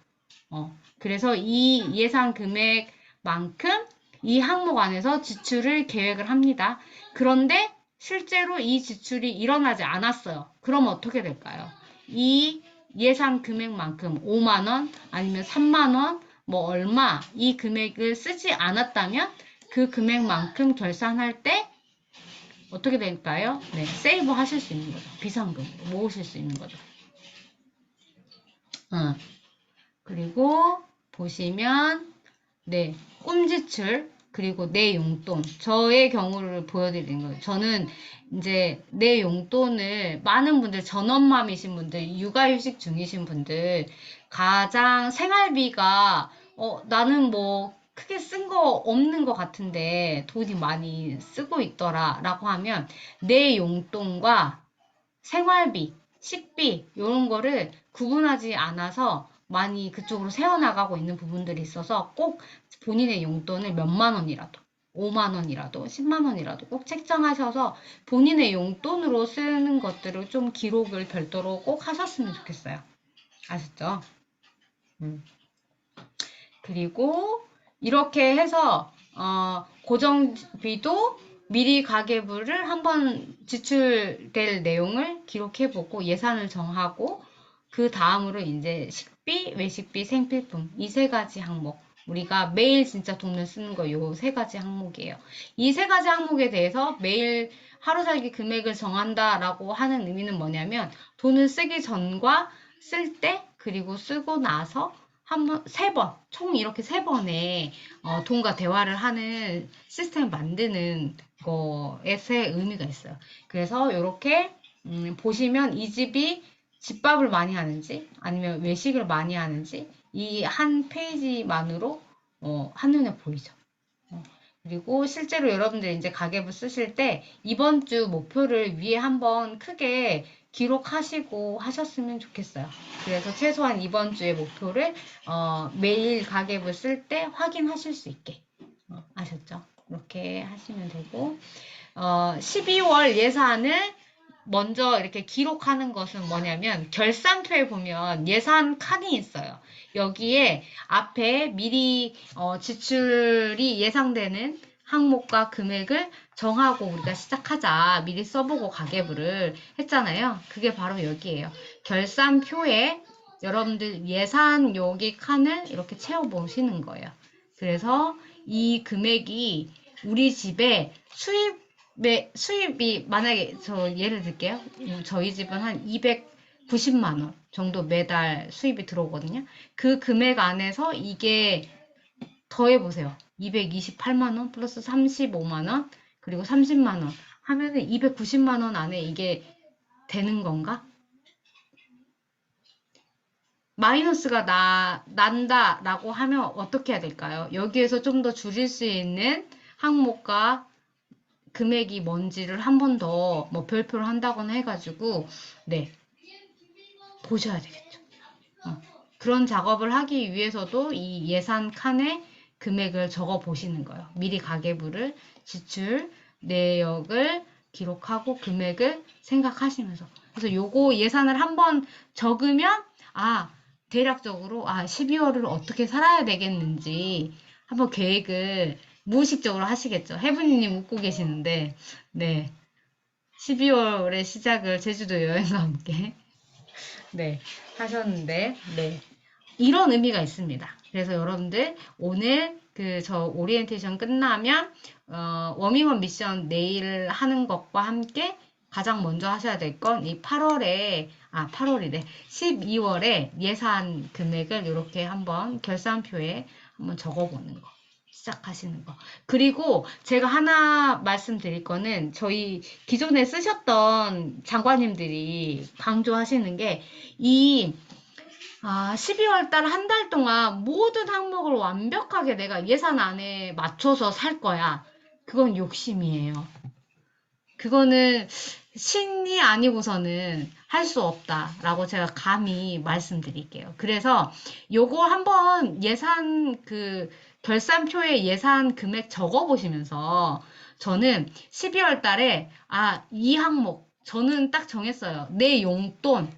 그래서 이 예산 금액만큼 이 항목 안에서 지출을 계획을 합니다. 그런데 실제로 이 지출이 일어나지 않았어요. 그럼 어떻게 될까요? 이 예산 금액만큼 5만 원 아니면 3만 원 뭐 얼마 이 금액을 쓰지 않았다면 그 금액만큼 결산할 때 어떻게 될까요? 세이브 하실 수 있는 거죠. 비상금 모으실 수 있는 거죠. 그리고 보시면 꿈지출 그리고 내 용돈 저의 경우를 보여드리는 거예요. 저는 이제 내 용돈을 많은 분들 전업맘이신 분들 육아휴직 중이신 분들 가장 생활비가 나는 뭐 크게 쓴 거 없는 것 같은데 돈이 많이 쓰고 있더라 라고 하면 내 용돈과 생활비, 식비 이런 거를 구분하지 않아서 많이 그쪽으로 새어나가고 있는 부분들이 있어서 꼭 본인의 용돈을 몇만 원이라도 5만 원이라도 10만 원이라도 꼭 책정하셔서 본인의 용돈으로 쓰는 것들을 좀 기록을 별도로 꼭 하셨으면 좋겠어요. 아셨죠? 그리고 이렇게 해서 고정비도 미리 가계부를 한번 지출될 내용을 기록해보고 예산을 정하고 그 다음으로 이제 식비, 외식비, 생필품 이 세 가지 항목 우리가 매일 진짜 돈을 쓰는 거 요 세 가지 항목이에요. 이 세 가지 항목에 대해서 매일 하루살기 금액을 정한다라고 하는 의미는 뭐냐면 돈을 쓰기 전과 쓸 때 그리고 쓰고 나서 총 이렇게 3번의 돈과 대화를 하는 시스템을 만드는 거에서의 의미가 있어요. 그래서 이렇게 보시면 이 집이 집밥을 많이 하는지 아니면 외식을 많이 하는지 이 한 페이지만으로 한눈에 보이죠. 그리고 실제로 여러분들 이제 가계부 쓰실 때 이번 주 목표를 위에 한번 크게 기록하시고 하셨으면 좋겠어요. 그래서 최소한 이번 주의 목표를 매일 가계부 쓸 때 확인하실 수 있게 아셨죠? 이렇게 하시면 되고 12월 예산을 먼저 이렇게 기록하는 것은 뭐냐면 결산표에 보면 예산 칸이 있어요. 여기에 앞에 미리 지출이 예상되는 항목과 금액을 정하고 우리가 시작하자 미리 써보고 가계부를 했잖아요. 그게 바로 여기예요. 결산표에 여러분들 예산 여기 칸을 이렇게 채워보시는 거예요. 그래서 이 금액이 우리 집에 수입이 만약에 저 예를 들게요. 저희 집은 한 290만 원 정도 매달 수입이 들어오거든요. 그 금액 안에서 이게 더해보세요. 228만 원 플러스 35만 원 그리고 30만 원 하면은 290만 원 안에 이게 되는 건가? 마이너스가 난다라고 하면 어떻게 해야 될까요? 여기에서 좀 더 줄일 수 있는 항목과 금액이 뭔지를 한 번 더 뭐 별표를 한다거나 해가지고 보셔야 되겠죠. 그런 작업을 하기 위해서도 이 예산 칸에 금액을 적어 보시는 거예요. 미리 가계부를 지출 내역을 기록하고 금액을 생각하시면서 그래서 요거 예산을 한번 적으면 대략적으로 12월을 어떻게 살아야 되겠는지 한번 계획을 무의식적으로 하시겠죠. 혜분이님 웃고 계시는데 12월의 시작을 제주도 여행과 함께 네, 하셨는데, 네. 이런 의미가 있습니다. 그래서 여러분들 오늘 저 오리엔테이션 끝나면 워밍업 미션 내일 하는 것과 함께 가장 먼저 하셔야 될 건 이 8월이래. 12월에 예산 금액을 이렇게 한번 결산표에 한번 적어보는 거. 시작하시는 거. 그리고 제가 하나 말씀드릴 거는 저희 기존에 쓰셨던 장관님들이 강조하시는 게 이 12월 달 한 달 동안 모든 항목을 완벽하게 내가 예산 안에 맞춰서 살 거야. 그건 욕심이에요. 그거는 신이 아니고서는 할 수 없다라고 제가 감히 말씀드릴게요. 그래서 요거 한번 예산 결산표에 예산 금액 적어 보시면서 저는 12월 달에 이 항목 저는 딱 정했어요. 내 용돈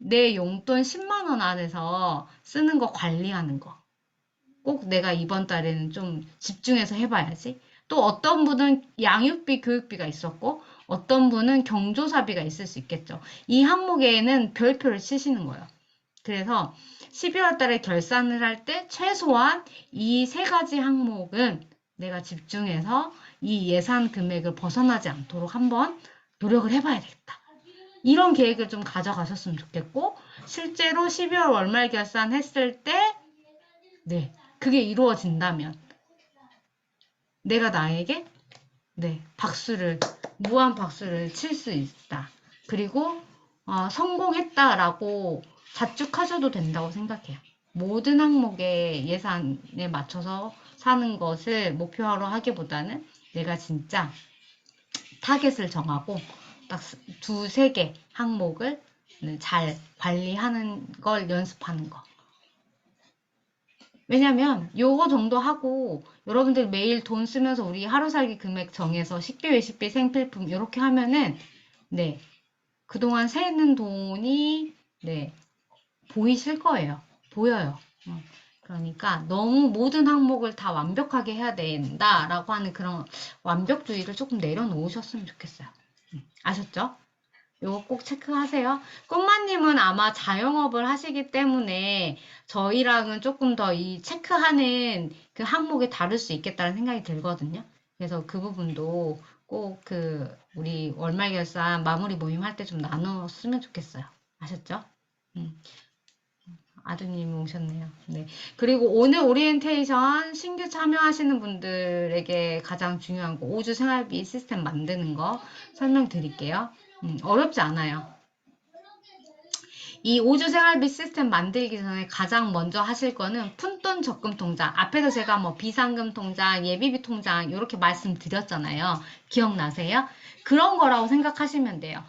10만 원 안에서 쓰는 거 관리하는 거. 꼭 내가 이번 달에는 좀 집중해서 해봐야지. 또 어떤 분은 양육비, 교육비가 있었고, 어떤 분은 경조사비가 있을 수 있겠죠. 이 항목에는 별표를 치시는 거예요. 그래서 12월 달에 결산을 할 때 최소한 이 세 가지 항목은 내가 집중해서 이 예산 금액을 벗어나지 않도록 한번 노력을 해봐야 되겠다. 이런 계획을 좀 가져가셨으면 좋겠고, 실제로 12월 월말 결산했을 때, 네, 그게 이루어진다면, 내가 나에게, 네, 무한 박수를 칠 수 있다. 그리고, 성공했다라고 자축하셔도 된다고 생각해요. 모든 항목의 예산에 맞춰서 사는 것을 목표로 하기보다는 내가 진짜 타겟을 정하고 딱 두세 개 항목을 잘 관리하는 걸 연습하는 거. 왜냐면 요거 정도 하고 여러분들 매일 돈 쓰면서 우리 하루 살기 금액 정해서 식비, 외식비, 생필품 이렇게 하면은 네, 그동안 새는 돈이 네, 보이실 거예요. 보여요. 그러니까 너무 모든 항목을 다 완벽하게 해야 된다라고 하는 그런 완벽주의를 조금 내려놓으셨으면 좋겠어요. 아셨죠? 요거 꼭 체크하세요. 꿈마님은 아마 자영업을 하시기 때문에 저희랑은 조금 더 이 체크하는 그 항목이 다를 수 있겠다는 생각이 들거든요. 그래서 그 부분도 꼭 우리 월말 결산 마무리 모임 할 때 좀 나눴으면 좋겠어요. 아셨죠? 아드님이 오셨네요. 네. 그리고 오늘 오리엔테이션 신규 참여하시는 분들에게 가장 중요한 거 5주 생활비 시스템 만드는 거 설명드릴게요. 어렵지 않아요. 이 5주 생활비 시스템 만들기 전에 가장 먼저 하실 거는 푼돈 적금 통장. 앞에서 제가 뭐 비상금 통장, 예비비 통장 이렇게 말씀드렸잖아요. 기억나세요? 그런 거라고 생각하시면 돼요.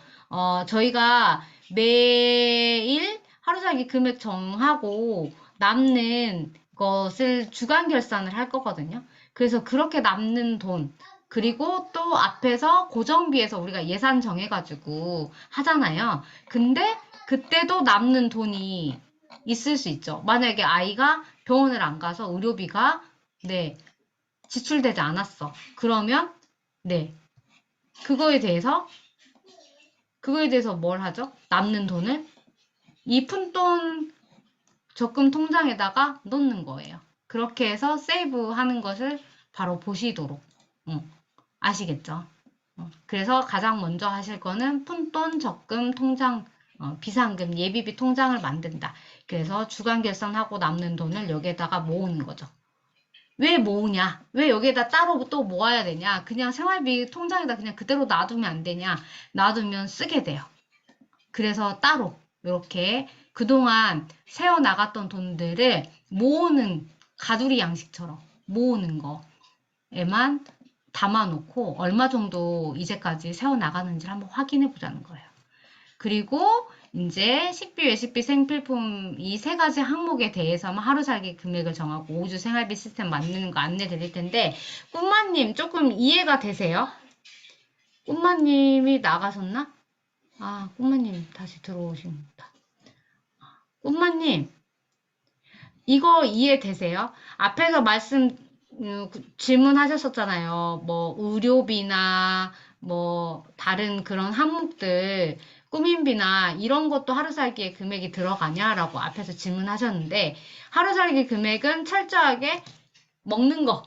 저희가 매일 하루살기 금액 정하고 남는 것을 주간 결산을 할 거거든요. 그래서 그렇게 남는 돈, 그리고 또 앞에서 고정비에서 우리가 예산 정해가지고 하잖아요. 근데 그때도 남는 돈이 있을 수 있죠. 만약에 아이가 병원을 안 가서 의료비가 네, 지출되지 않았어. 그러면 네, 그거에 대해서 뭘 하죠? 남는 돈을 이 푼돈 적금 통장에다가 넣는 거예요. 그렇게 해서 세이브 하는 것을 바로 보시도록. 아시겠죠? 그래서 가장 먼저 하실 거는 푼돈 적금 통장, 비상금 예비비 통장을 만든다. 그래서 주간 결산하고 남는 돈을 여기에다가 모으는 거죠. 왜 모으냐? 왜 여기에다 따로 또 모아야 되냐? 그냥 생활비 통장에다 그냥 그대로 놔두면 안 되냐? 놔두면 쓰게 돼요. 그래서 따로 이렇게 그동안 세어나갔던 돈들을 모으는 가두리 양식처럼 모으는 거에만 담아놓고 얼마 정도 이제까지 세어나가는지를 한번 확인해 보자는 거예요. 그리고 이제 식비, 외식비, 생필품 이 세 가지 항목에 대해서만 하루 살기 금액을 정하고 5주 생활비 시스템 만드는 거 안내 드릴 텐데 꿈마님 조금 이해가 되세요? 꿈마님이 나가셨나? 꿈마님 다시 들어오십니다. 꿈마님, 이거 이해되세요? 앞에서 질문하셨었잖아요. 뭐, 의료비나, 뭐, 다른 그런 항목들, 꾸민비나 이런 것도 하루살기에 금액이 들어가냐라고 앞에서 질문하셨는데, 하루살기 금액은 철저하게 먹는 거,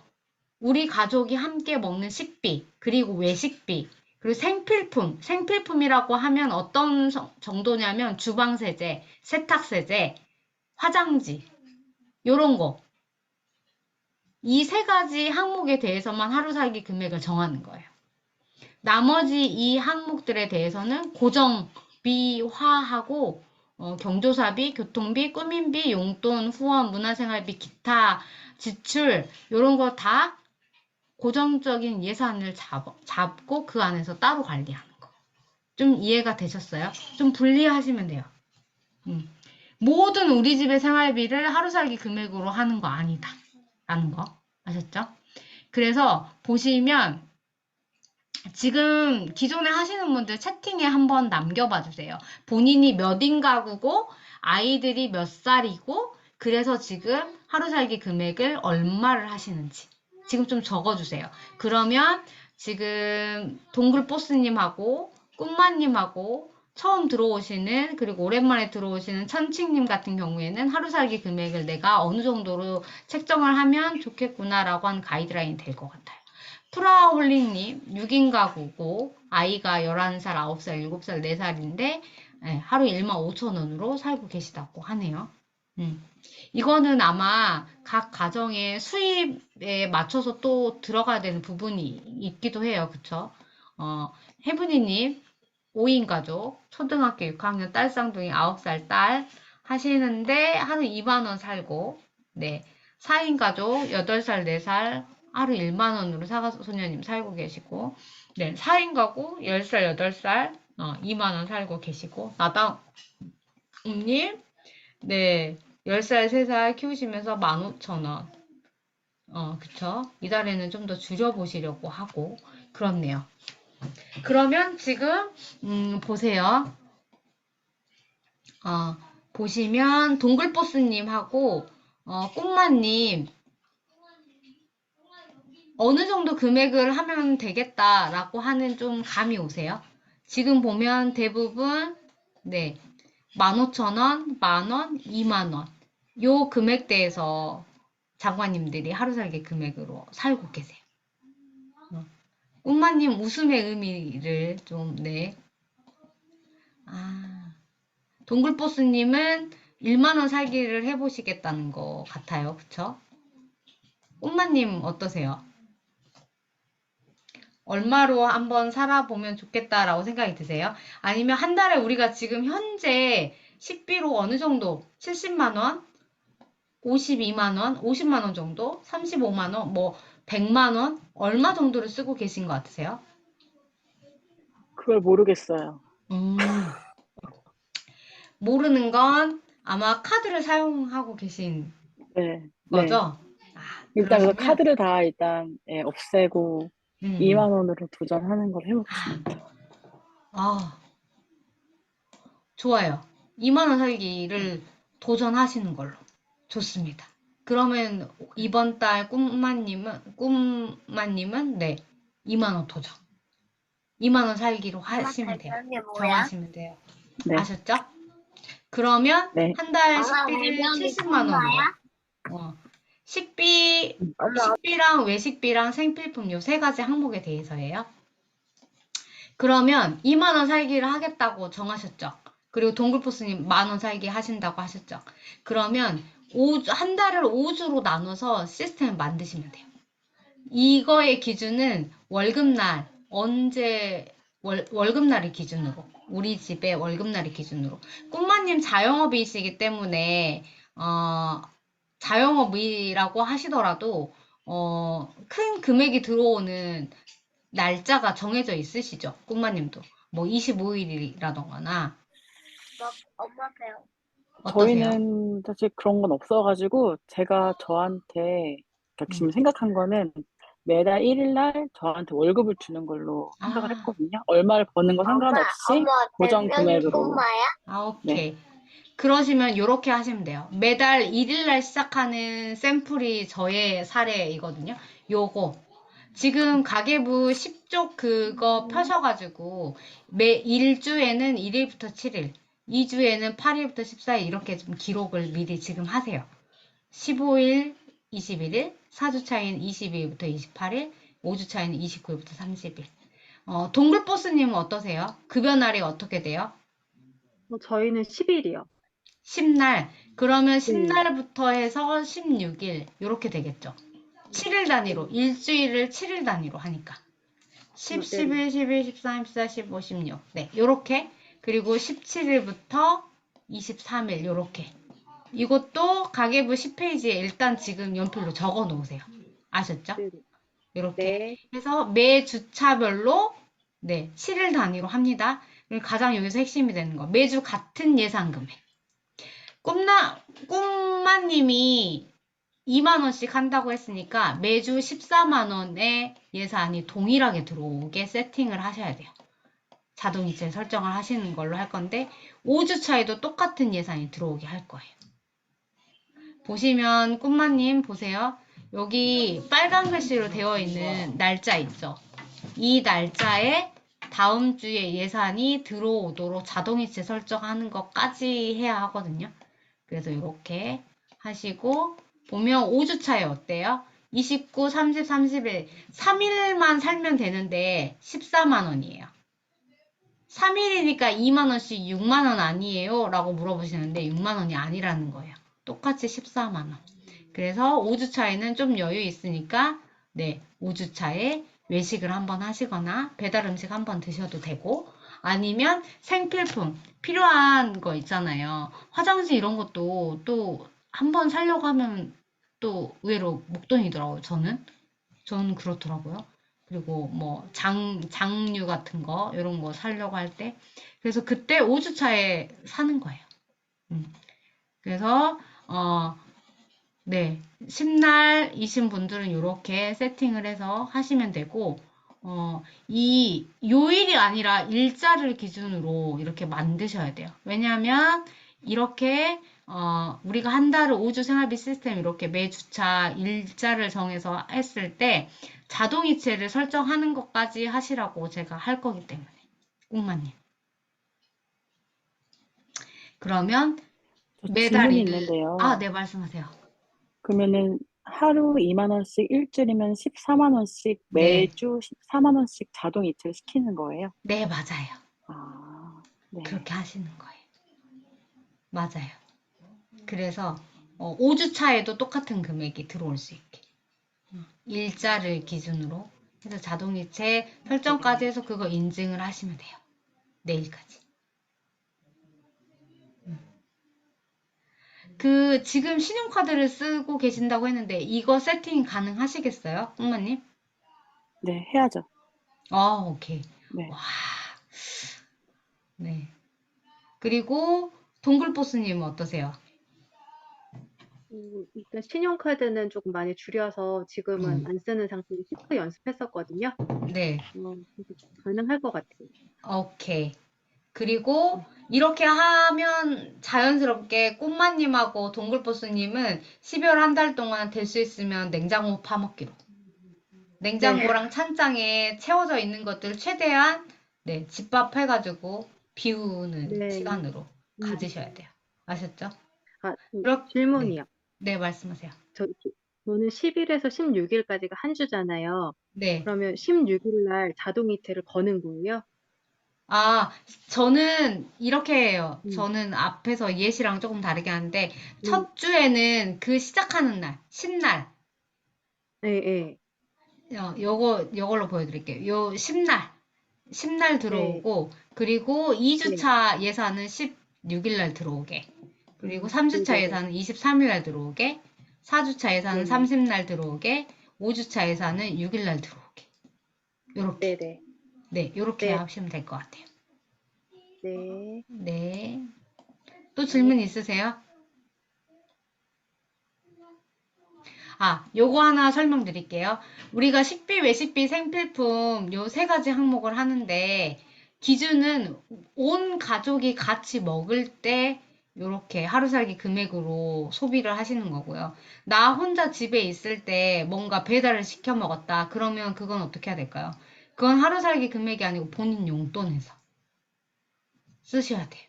우리 가족이 함께 먹는 식비, 그리고 외식비, 그리고 생필품, 생필품이라고 하면 어떤 정도냐면 주방세제, 세탁세제, 화장지, 요런 거. 이 세 가지 항목에 대해서만 하루살기 금액을 정하는 거예요. 나머지 이 항목들에 대해서는 고정비화하고 경조사비, 교통비, 꾸민비, 용돈, 후원, 문화생활비, 기타 지출 이런 거 다 고정적인 예산을 잡고 그 안에서 따로 관리하는 거. 좀 이해가 되셨어요? 좀 분리하시면 돼요. 모든 우리 집의 생활비를 하루살기 금액으로 하는 거 아니다. 라는 거. 아셨죠? 그래서 보시면 지금 기존에 하시는 분들 채팅에 한번 남겨봐 주세요. 본인이 몇 인가구고 아이들이 몇 살이고 그래서 지금 하루살기 금액을 얼마를 하시는지 지금 좀 적어주세요. 그러면 지금 동글보스님하고 꿈마님하고 처음 들어오시는 그리고 오랜만에 들어오시는 천칭님 같은 경우에는 하루살기 금액을 내가 어느 정도로 책정을 하면 좋겠구나라고 한 가이드라인이 될 것 같아요. 프라홀링님 6인 가구고 아이가 11살, 9살, 7살, 4살인데 하루 15,000원으로 살고 계시다고 하네요. 이거는 아마 각 가정의 수입에 맞춰서 또 들어가야 되는 부분이 있기도 해요. 그쵸? 혜분이님 5인 가족, 초등학교 6학년 딸 쌍둥이 9살 딸 하시는데 하루 2만원 살고, 네. 4인 가족 8살, 4살 하루 1만원으로 사과소녀님 살고 계시고, 네. 4인 가구 10살, 8살 2만원 살고 계시고, 나다움님, 네. 10살, 3살 키우시면서 15,000원. 그쵸? 이달에는 좀 더 줄여보시려고 하고, 그렇네요. 그러면 지금, 보세요. 보시면, 동글보스님하고, 꽃마님, 어느 정도 금액을 하면 되겠다라고 하는 좀 감이 오세요? 지금 보면 대부분, 네, 15,000원, 만원, 2만원. 요 금액대에서 장관님들이 하루살기 금액으로 살고 계세요. 꽃마님 웃음의 의미를 좀, 네. 동글보스님은 1만원 살기를 해보시겠다는 것 같아요. 그쵸? 꽃마님 어떠세요? 얼마로 한번 살아보면 좋겠다라고 생각이 드세요? 아니면 한 달에 우리가 지금 현재 식비로 어느 정도? 70만원? 52만원? 50만원 정도? 35만원? 뭐 100만원? 얼마 정도를 쓰고 계신 것 같으세요? 그걸 모르겠어요. 모르는 건 아마 카드를 사용하고 계신 네, 거죠? 일단 그러시면 그래서 카드를 다 일단 없애고 2만 원으로 도전하는 걸 해보겠습니다. 좋아요. 2만원 살기를 도전하시는 걸로. 좋습니다. 그러면 이번 달 꿈마님은 네, 2만원 도전. 2만원 살기로 하시면 돼요. 정하시면 돼요. 네. 아셨죠? 그러면 네. 한 달 식비를 70만원으로. 식비랑 외식비랑 생필품 요 세 가지 항목에 대해서예요. 그러면 2만원 살기를 하겠다고 정하셨죠? 그리고 동글보스님 10,000원 살기 하신다고 하셨죠? 그러면 한 달을 5주로 나눠서 시스템을 만드시면 돼요. 이거의 기준은 월급날, 월급날을 기준으로. 우리 집의 월급날을 기준으로. 꿈마님 자영업이시기 때문에, 자영업이라고 하시더라도, 큰 금액이 들어오는 날짜가 정해져 있으시죠? 꿈마님도. 뭐 25일이라던가나. 엄마 배워. 어떠세요? 저희는 사실 그런 건 없어가지고 제가 저한테 지금 생각한 거는 매달 1일 날 저한테 월급을 주는 걸로 생각을 했거든요. 얼마를 버는 거 상관없이 고정 금액으로. 오케이. 네. 그러시면 이렇게 하시면 돼요. 매달 1일 날 시작하는 샘플이 저의 사례이거든요. 요거 지금 가계부 10쪽 그거 펴셔가지고 매 1주에는 1일부터 7일, 2주에는 8일부터 14일 이렇게 좀 기록을 미리 지금 하세요. 15일, 21일, 4주 차이는 22일부터 28일, 5주 차이는 29일부터 30일. 동글보스님은 어떠세요? 급여 날이 어떻게 돼요? 저희는 10일이요. 10날. 그러면 네. 10날부터 해서 16일. 이렇게 되겠죠. 7일 단위로. 일주일을 7일 단위로 하니까. 10, 네. 11, 12, 13, 14, 15, 16. 네. 요렇게. 그리고 17일부터 23일. 요렇게. 이것도 가계부 10페이지에 일단 지금 연필로 적어 놓으세요. 아셨죠? 네. 이렇게 네. 해서 매 주차별로 네, 7일 단위로 합니다. 그리고 가장 여기서 핵심이 되는 거. 매주 같은 예상 금액. 꿈마님이 2만 원씩 한다고 했으니까 매주 14만 원의 예산이 동일하게 들어오게 세팅을 하셔야 돼요. 자동이체 설정을 하시는 걸로 할 건데 5주 차에도 똑같은 예산이 들어오게 할 거예요. 보시면 꿈마님 보세요. 여기 빨간 글씨로 되어 있는 날짜 있죠. 이 날짜에 다음 주에 예산이 들어오도록 자동이체 설정하는 것까지 해야 하거든요. 그래서 이렇게 하시고 보면 5주 차에 어때요? 29, 30, 31, 3일만 살면 되는데 14만 원이에요. 3일이니까 2만 원씩 6만 원 아니에요? 라고 물어보시는데 6만 원이 아니라는 거예요. 똑같이 14만 원. 그래서 5주 차에는 좀 여유 있으니까 네, 5주 차에 외식을 한번 하시거나 배달 음식 한번 드셔도 되고 아니면 생필품 필요한 거 있잖아요. 화장지 이런 것도 또 한번 사려고 하면 또 의외로 목돈이더라고요. 저는 그렇더라고요. 그리고 뭐 장류 같은 거 이런 거 사려고 할 때 그래서 그때 5주 차에 사는 거예요. 그래서 네, 10날이신 분들은 이렇게 세팅을 해서 하시면 되고, 이 요일이 아니라 일자를 기준으로 이렇게 만드셔야 돼요. 왜냐하면 이렇게 우리가 한 달을 5주 생활비 시스템 이렇게 매주차 일자를 정해서 했을 때 자동이체를 설정하는 것까지 하시라고 제가 할 거기 때문에. 꿈마님. 그러면 저 매달 질문이 일, 있는데요. 네, 말씀하세요. 그러면은 하루 2만 원씩, 일주일이면 14만 원씩, 네, 매주 14만 원씩 자동 이체를 시키는 거예요? 네, 맞아요. 아, 네. 그렇게 하시는 거예요. 맞아요. 그래서 5주 차에도 똑같은 금액이 들어올 수 있게 일자를 기준으로 해서 자동이체 설정까지 해서 그거 인증을 하시면 돼요. 내일까지. 그 지금 신용카드를 쓰고 계신다고 했는데 이거 세팅 가능하시겠어요? 엄마님? 네, 해야죠. 오케이. 네. 와, 네. 그리고 동글보스님은 어떠세요? 일단 신용카드는 조금 많이 줄여서 지금은 안 쓰는 상태로 시프 연습했었거든요. 네. 그래서 가능할 것 같아요. 오케이. 그리고 이렇게 하면 자연스럽게 꽃마님하고 동글보스님은 12월 한 달 동안 될 수 있으면 냉장고 파먹기로. 냉장고랑 찬장에 채워져 있는 것들 최대한 네, 집밥해가지고 비우는 네. 시간으로 가지셔야 돼요. 아셨죠? 네. 질문이요. 네, 말씀하세요. 저는 10일에서 16일까지가 한 주잖아요. 네. 그러면 16일 날 자동이체를 거는 거예요? 저는 이렇게 해요. 저는 앞에서 예시랑 조금 다르게 하는데, 첫 주에는 그 시작하는 날, 10날, 네. 요걸로 보여드릴게요. 요 10날 들어오고, 그리고 2주차 예산은 16일 날 들어오게, 그리고 3주차 네네. 예산은 23일 날 들어오게, 4주차 예산은 네네. 30날 들어오게, 5주차 예산은 6일 날 들어오게. 요렇게. 네네. 네, 요렇게 네. 하시면 될 것 같아요. 네. 네. 또 질문 있으세요? 요거 하나 설명드릴게요. 우리가 식비, 외식비, 생필품 요 세 가지 항목을 하는데 기준은 온 가족이 같이 먹을 때 요렇게 하루살기 금액으로 소비를 하시는 거고요. 나 혼자 집에 있을 때 뭔가 배달을 시켜 먹었다. 그러면 그건 어떻게 해야 될까요? 그건 하루살기 금액이 아니고 본인 용돈에서 쓰셔야 돼요.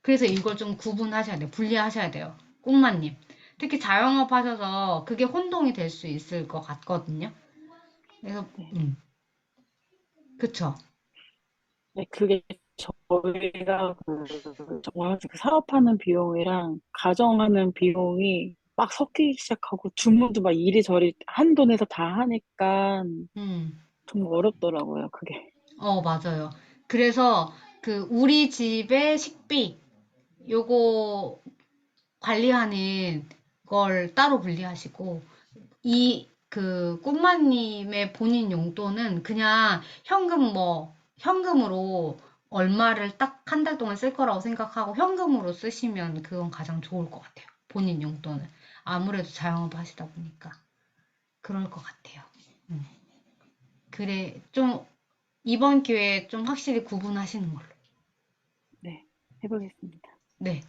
그래서 이걸 좀 구분하셔야 돼요. 분리하셔야 돼요. 꼬마님. 특히 자영업 하셔서 그게 혼동이 될 수 있을 것 같거든요. 그래서, 네. 그쵸. 네, 그게 저희가 정말 그 사업하는 비용이랑 가정하는 비용이 막 섞이기 시작하고 주문도 막 이리저리 한돈에서 다 하니까 음. 정말 어렵더라고요, 그게. 맞아요. 그래서 우리 집의 식비, 요거 관리하는 걸 따로 분리하시고, 꽃마님의 본인 용돈은 그냥 현금으로 얼마를 딱 한 달 동안 쓸 거라고 생각하고 현금으로 쓰시면 그건 가장 좋을 것 같아요. 본인 용돈은. 아무래도 자영업 하시다 보니까. 그럴 것 같아요. 그래, 좀, 이번 기회에 좀 확실히 구분하시는 걸로. 네, 해보겠습니다. 네,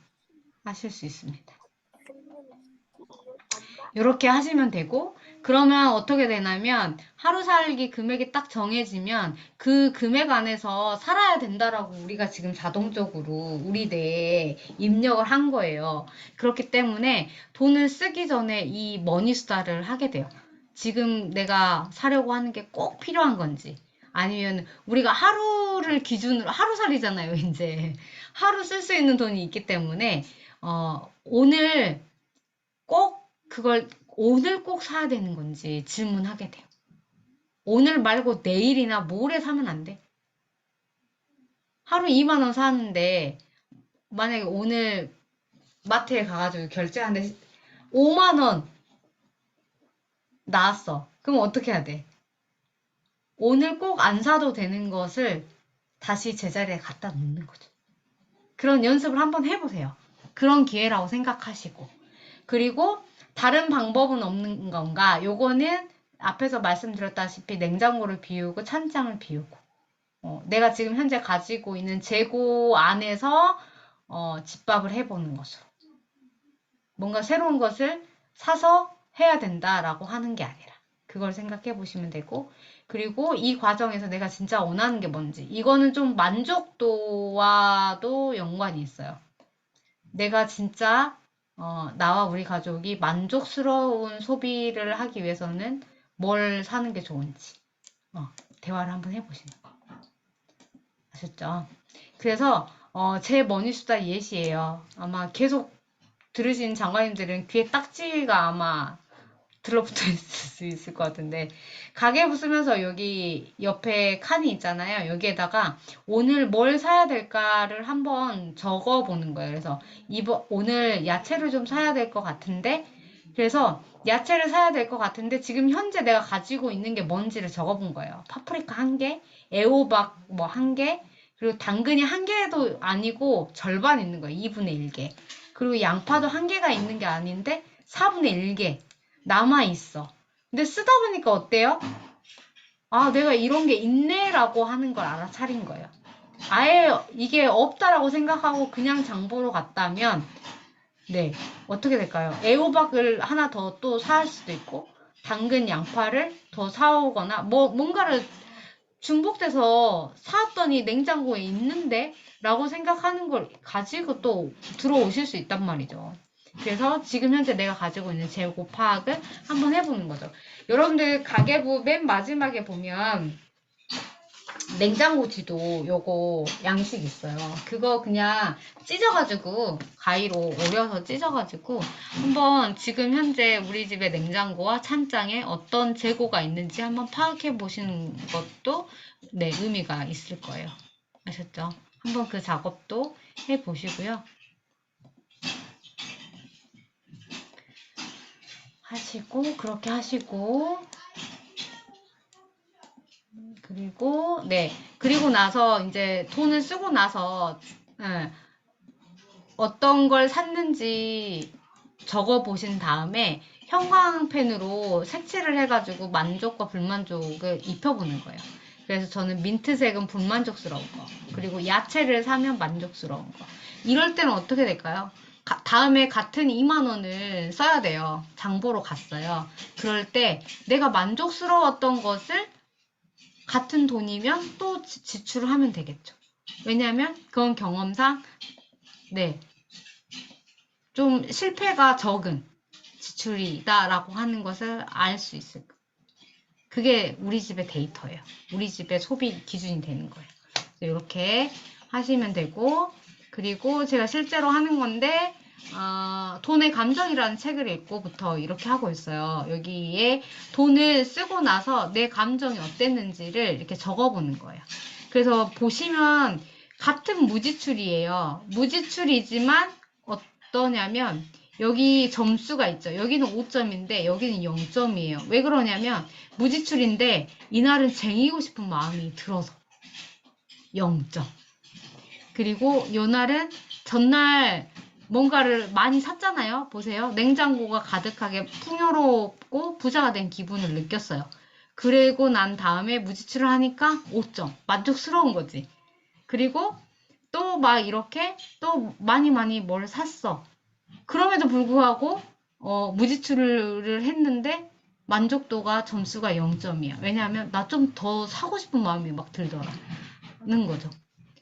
하실 수 있습니다. 이렇게 하시면 되고, 그러면 어떻게 되냐면, 하루 살기 금액이 딱 정해지면, 그 금액 안에서 살아야 된다라고 우리가 지금 자동적으로 우리 뇌에 입력을 한 거예요. 그렇기 때문에 돈을 쓰기 전에 이 머니수다를 하게 돼요. 지금 내가 사려고 하는 게 꼭 필요한 건지, 아니면 우리가 하루를 기준으로, 하루살이잖아요, 이제. 하루 쓸 수 있는 돈이 있기 때문에, 오늘 오늘 꼭 사야 되는 건지 질문하게 돼요. 오늘 말고 내일이나 모레 사면 안 돼. 하루 2만 원 사는데 만약에 오늘 마트에 가가지고 결제하는데 5만 원 나왔어. 그럼 어떻게 해야 돼? 오늘 꼭 안 사도 되는 것을 다시 제자리에 갖다 놓는 거죠. 그런 연습을 한번 해보세요. 그런 기회라고 생각하시고. 그리고 다른 방법은 없는 건가? 요거는 앞에서 말씀드렸다시피 냉장고를 비우고 찬장을 비우고 내가 지금 현재 가지고 있는 재고 안에서 집밥을 해보는 것으로. 뭔가 새로운 것을 사서 해야 된다라고 하는 게 아니라 그걸 생각해 보시면 되고 그리고 이 과정에서 내가 진짜 원하는 게 뭔지 이거는 좀 만족도와도 연관이 있어요. 내가 진짜 나와 우리 가족이 만족스러운 소비를 하기 위해서는 뭘 사는 게 좋은지 대화를 한번 해보시는 거. 아셨죠? 그래서 제 머니수다 예시예요. 아마 계속 들으신 장관님들은 귀에 딱지가 아마 들러붙어 있을 수 있을 것 같은데 가계부 쓰면서 여기 옆에 칸이 있잖아요. 여기에다가 오늘 뭘 사야 될까를 한번 적어보는 거예요. 그래서 오늘 야채를 좀 사야 될 것 같은데 그래서 야채를 사야 될 것 같은데 지금 현재 내가 가지고 있는 게 뭔지를 적어본 거예요. 파프리카 1개, 애호박 뭐 1개, 그리고 당근이 1개도 아니고 절반 있는 거예요. 2분의 1개. 그리고 양파도 1개가 있는 게 아닌데 4분의 1개 남아있어. 근데 쓰다 보니까 어때요? 아, 내가 이런 게 있네라고 하는 걸 알아차린 거예요. 아예 이게 없다라고 생각하고 그냥 장 보러 갔다면 네, 어떻게 될까요? 애호박을 하나 더 또 사올 수도 있고 당근, 양파를 더 사오거나 뭔가를 중복돼서 사왔더니 냉장고에 있는데 라고 생각하는 걸 가지고 또 들어오실 수 있단 말이죠. 그래서 지금 현재 내가 가지고 있는 재고 파악을 한번 해보는 거죠. 여러분들 가계부 맨 마지막에 보면 냉장고 뒤도 요거 양식 있어요. 그거 그냥 찢어가지고 가위로 오려서 찢어가지고 한번 지금 현재 우리 집의 냉장고와 찬장에 어떤 재고가 있는지 한번 파악해 보시는 것도 네, 의미가 있을 거예요. 아셨죠? 한번 그 작업도 해 보시고요. 그렇게 하시고 그리고 나서 이제 돈을 쓰고 나서 어떤 걸 샀는지 적어 보신 다음에 형광펜으로 색칠을 해가지고 만족과 불만족을 입혀보는 거예요. 그래서 저는 민트색은 불만족스러운 거, 그리고 야채를 사면 만족스러운 거. 이럴 때는 어떻게 될까요? 다음에 같은 2만 원을 써야 돼요. 장보러 갔어요. 그럴 때 내가 만족스러웠던 것을 같은 돈이면 또 지출을 하면 되겠죠. 왜냐하면 그건 경험상 네, 좀 실패가 적은 지출이다라고 하는 것을 알 수 있을 거예요. 그게 우리 집의 데이터예요. 우리 집의 소비 기준이 되는 거예요. 이렇게 하시면 되고, 그리고 제가 실제로 하는 건데 돈의 감정이라는 책을 읽고부터 이렇게 하고 있어요. 여기에 돈을 쓰고 나서 내 감정이 어땠는지를 이렇게 적어보는 거예요. 그래서 보시면 같은 무지출이에요. 무지출이지만 어떠냐면 여기 점수가 있죠. 여기는 5점인데 여기는 0점이에요. 왜 그러냐면 무지출인데 이날은 쟁이고 싶은 마음이 들어서 0점. 그리고 요날은 전날 뭔가를 많이 샀잖아요. 보세요. 냉장고가 가득하게 풍요롭고 부자가 된 기분을 느꼈어요. 그리고 난 다음에 무지출을 하니까 5점. 만족스러운 거지. 그리고 또 막 이렇게 또 많이 뭘 샀어. 그럼에도 불구하고 무지출을 했는데 만족도가 점수가 0점이야. 왜냐하면 나 좀 더 사고 싶은 마음이 막 들더라는 거죠.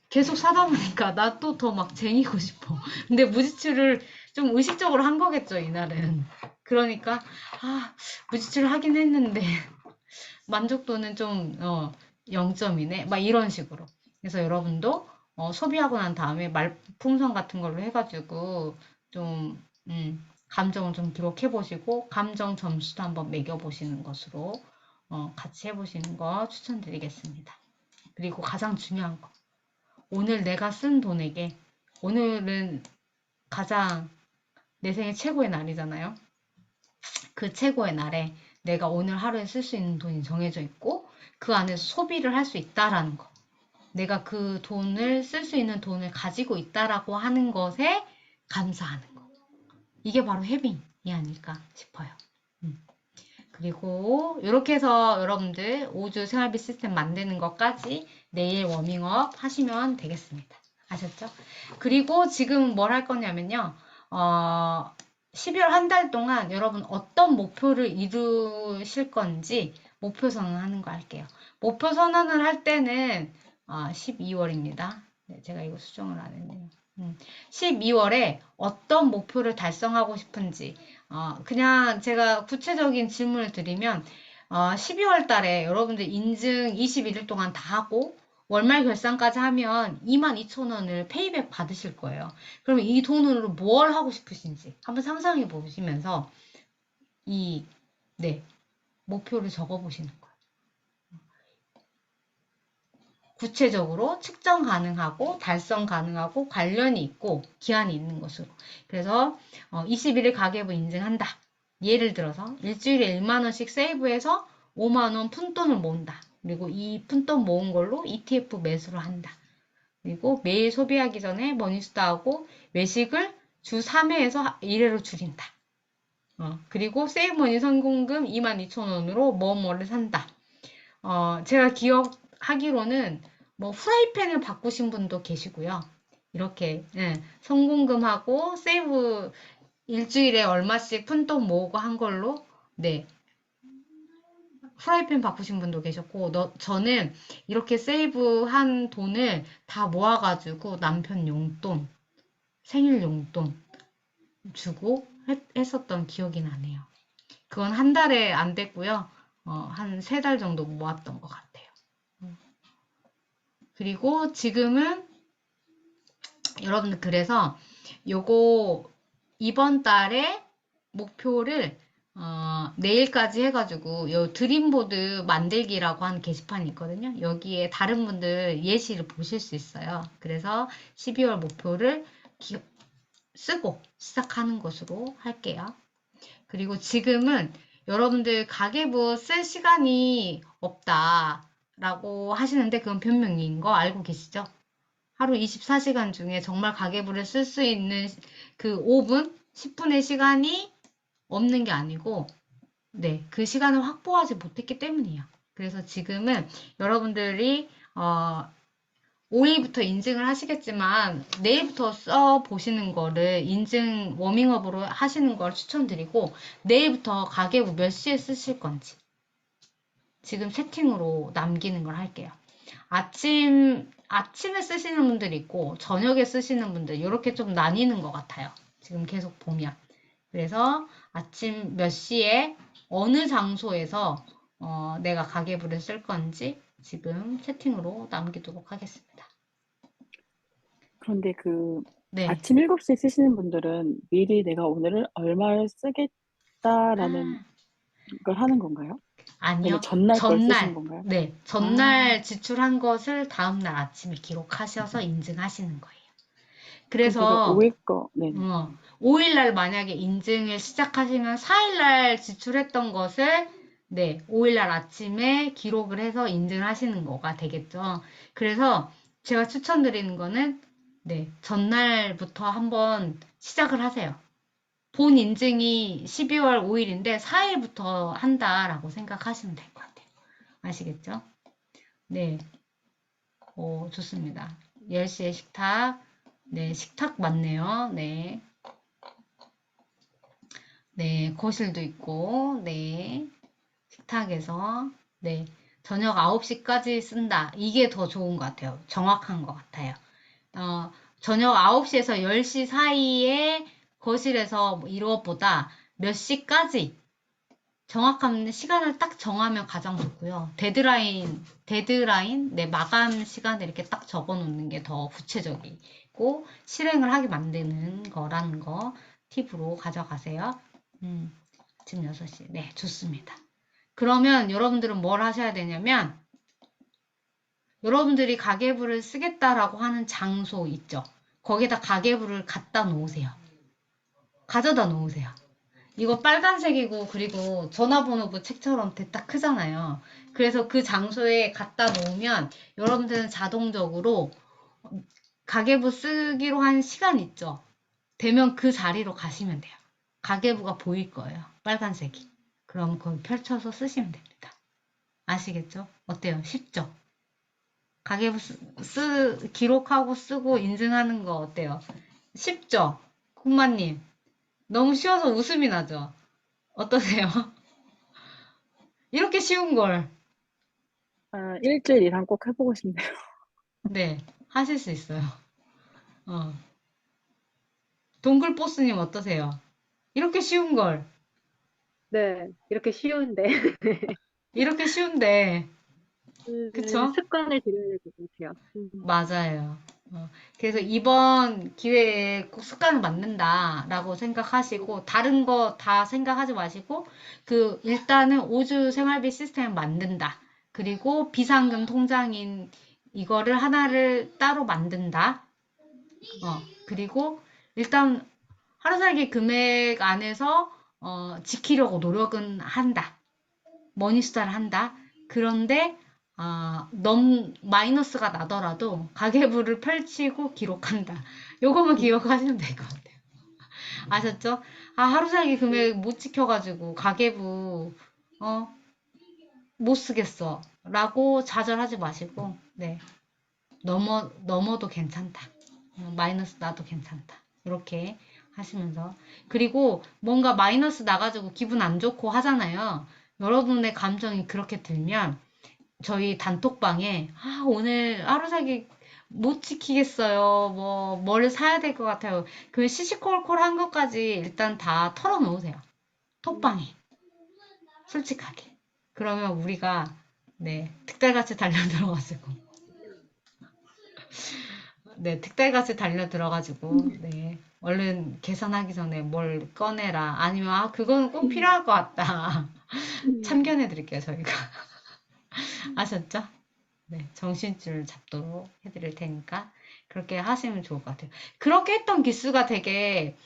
계속 사다 보니까 나 또 더 막 쟁이고 싶어. 근데 무지출을 좀 의식적으로 한 거겠죠, 이날은. 그러니까 무지출을 하긴 했는데 만족도는 좀 0점이네. 막 이런 식으로. 그래서 여러분도 소비하고 난 다음에 말풍선 같은 걸로 해가지고 좀 감정을 좀 기록해 보시고 감정 점수도 한번 매겨 보시는 것으로 같이 해보시는 거 추천드리겠습니다. 그리고 가장 중요한 거. 오늘 내가 쓴 돈에게 오늘은 가장 내 생애 최고의 날이잖아요. 그 최고의 날에 내가 오늘 하루에 쓸 수 있는 돈이 정해져 있고 그 안에서 소비를 할 수 있다라는 거. 내가 그 돈을 쓸 수 있는 돈을 가지고 있다라고 하는 것에 감사하는 거. 이게 바로 해빙이 아닐까 싶어요. 그리고 이렇게 해서 여러분들 5주 생활비 시스템 만드는 것까지 내일 워밍업 하시면 되겠습니다. 아셨죠? 그리고 지금 뭘 할 거냐면요. 12월 한 달 동안 여러분 어떤 목표를 이루실 건지 목표 선언하는 거 할게요. 목표 선언을 할 때는 12월입니다. 네, 제가 이거 수정을 안 했네요. 12월에 어떤 목표를 달성하고 싶은지 그냥 제가 구체적인 질문을 드리면 12월 달에 여러분들 인증 21일 동안 다 하고 월말 결산까지 하면 22,000원을 페이백 받으실 거예요. 그러면 이 돈으로 뭘 하고 싶으신지 한번 상상해 보시면서 목표를 적어 보시는 거예요. 구체적으로 측정 가능하고 달성 가능하고 관련이 있고 기한이 있는 것으로. 그래서 21일 가계부 인증한다. 예를 들어서 일주일에 1만 원씩 세이브해서 5만 원 푼돈을 모은다. 그리고 이 푼돈 모은 걸로 ETF 매수를 한다. 그리고 매일 소비하기 전에 머니스타하고 외식을 주 3회에서 1회로 줄인다. 그리고 세이브머니 성공금 22,000원으로 뭐뭐를 산다. 제가 기억하기로는 뭐 후라이팬을 바꾸신 분도 계시고요. 이렇게 성공금하고 세이브 일주일에 얼마씩 푼돈 모으고 한 걸로 후라이팬 바꾸신 분도 계셨고 저는 이렇게 세이브한 돈을 다 모아가지고 남편 용돈, 생일 용돈 주고 했었던 기억이 나네요. 그건 한 달에 안 됐고요. 한 3달 정도 모았던 것 같아요. 그리고 지금은 여러분들 그래서 요거 이번 달에 목표를 내일까지 해가지고 요 드림보드 만들기라고 하는 게시판이 있거든요. 여기에 다른 분들 예시를 보실 수 있어요. 그래서 12월 목표를 쓰고 시작하는 것으로 할게요. 그리고 지금은 여러분들 가계부 쓸 시간이 없다라고 하시는데 그건 변명인 거 알고 계시죠? 하루 24시간 중에 정말 가계부를 쓸 수 있는 그 5분, 10분의 시간이 없는 게 아니고 그 시간을 확보하지 못했기 때문이에요. 그래서 지금은 여러분들이 5일부터 인증을 하시겠지만 내일부터 써 보시는 거를 인증 워밍업으로 하시는 걸 추천드리고 내일부터 가계부 몇 시에 쓰실 건지 지금 채팅으로 남기는 걸 할게요. 아침에 쓰시는 분들이 있고 저녁에 쓰시는 분들 이렇게 좀 나뉘는 것 같아요. 지금 계속 보면. 그래서 아침 몇 시에 어느 장소에서 내가 가계부를 쓸 건지 지금 채팅으로 남기도록 하겠습니다. 그런데 네. 아침 7시에 쓰시는 분들은 미리 내가 오늘은 얼마를 쓰겠다라는 걸 하는 건가요? 아니면 아니요. 전날 걸 쓰시는 건가요? 네. 아, 전날 지출한 것을 다음날 아침에 기록하셔서 인증하시는 거예요. 그럼 제가 그래서 5일 거, 네네. 5일날 만약에 인증을 시작하시면 4일날 지출했던 것을 5일날 아침에 기록을 해서 인증하시는 거가 되겠죠. 그래서 제가 추천드리는 거는 전날부터 한번 시작을 하세요. 본 인증이 12월 5일인데 4일부터 한다라고 생각하시면 될 것 같아요. 아시겠죠? 네. 좋습니다. 10시에 식탁. 네, 식탁 맞네요. 네. 네, 거실도 있고, 네. 식탁에서, 네. 저녁 9시까지 쓴다. 이게 더 좋은 것 같아요. 정확한 것 같아요. 저녁 9시에서 10시 사이에 거실에서 이것보다 몇 시까지 정확한 시간을 딱 정하면 가장 좋고요. 데드라인, 마감 시간을 이렇게 딱 적어 놓는 게 더 구체적이고 실행을 하게 만드는 거라는 거 팁으로 가져가세요. 지금 6시. 네, 좋습니다. 그러면 여러분들은 뭘 하셔야 되냐면 여러분들이 가계부를 쓰겠다라고 하는 장소 있죠. 거기다 가계부를 갖다 놓으세요. 가져다 놓으세요. 이거 빨간색이고 그리고 전화번호부 책처럼 대딱 크잖아요. 그래서 그 장소에 갖다 놓으면 여러분들은 자동적으로 가계부 쓰기로 한 시간 있죠. 되면 그 자리로 가시면 돼요. 가계부가 보일 거예요. 빨간색이. 그럼 그걸 펼쳐서 쓰시면 됩니다. 아시겠죠? 어때요? 쉽죠? 가계부 기록하고 쓰고 인증하는 거 어때요? 쉽죠? 군마님. 너무 쉬워서 웃음이 나죠? 어떠세요? 이렇게 쉬운 걸. 일주일 이상 꼭 해보고 싶네요. 네, 하실 수 있어요. 어. 동글보스님 어떠세요? 이렇게 쉬운 걸. 네, 이렇게 쉬운데 이렇게 쉬운데. 그쵸? 습관을 들여야 될 것 같아요. 맞아요. 그래서 이번 기회에 꼭 습관을 만든다라고 생각하시고, 다른 거 다 생각하지 마시고, 일단은 5주 생활비 시스템을 만든다. 그리고 비상금 통장인 이거를 하나를 따로 만든다. 그리고 일단 하루살기 금액 안에서 지키려고 노력은 한다. 머니스타를 한다. 그런데 마이너스가 나더라도 가계부를 펼치고 기록한다. 요거만 기억하시면 될 것 같아요. 아셨죠? 하루살기 금액 못 지켜가지고 가계부 못 쓰겠어. 라고 좌절하지 마시고 네. 넘어도 괜찮다. 마이너스 나도 괜찮다. 이렇게 하시면서. 그리고 뭔가 마이너스 나가지고 기분 안 좋고 하잖아요. 여러분의 감정이 그렇게 들면 저희 단톡방에 오늘 하루살기 못 지키겠어요. 뭘 사야 될 것 같아요. 그 시시콜콜한 것까지 일단 다 털어놓으세요. 톡방에. 솔직하게. 그러면 우리가 득달같이 달려들어가지고 득달같이 달려들어가지고, 얼른 계산하기 전에 뭘 꺼내라. 아니면, 그거는 꼭 필요할 것 같다. 참견해 드릴게요, 저희가. 아셨죠? 네, 정신줄 잡도록 해드릴 테니까, 그렇게 하시면 좋을 것 같아요. 그렇게 했던 기수가 되게,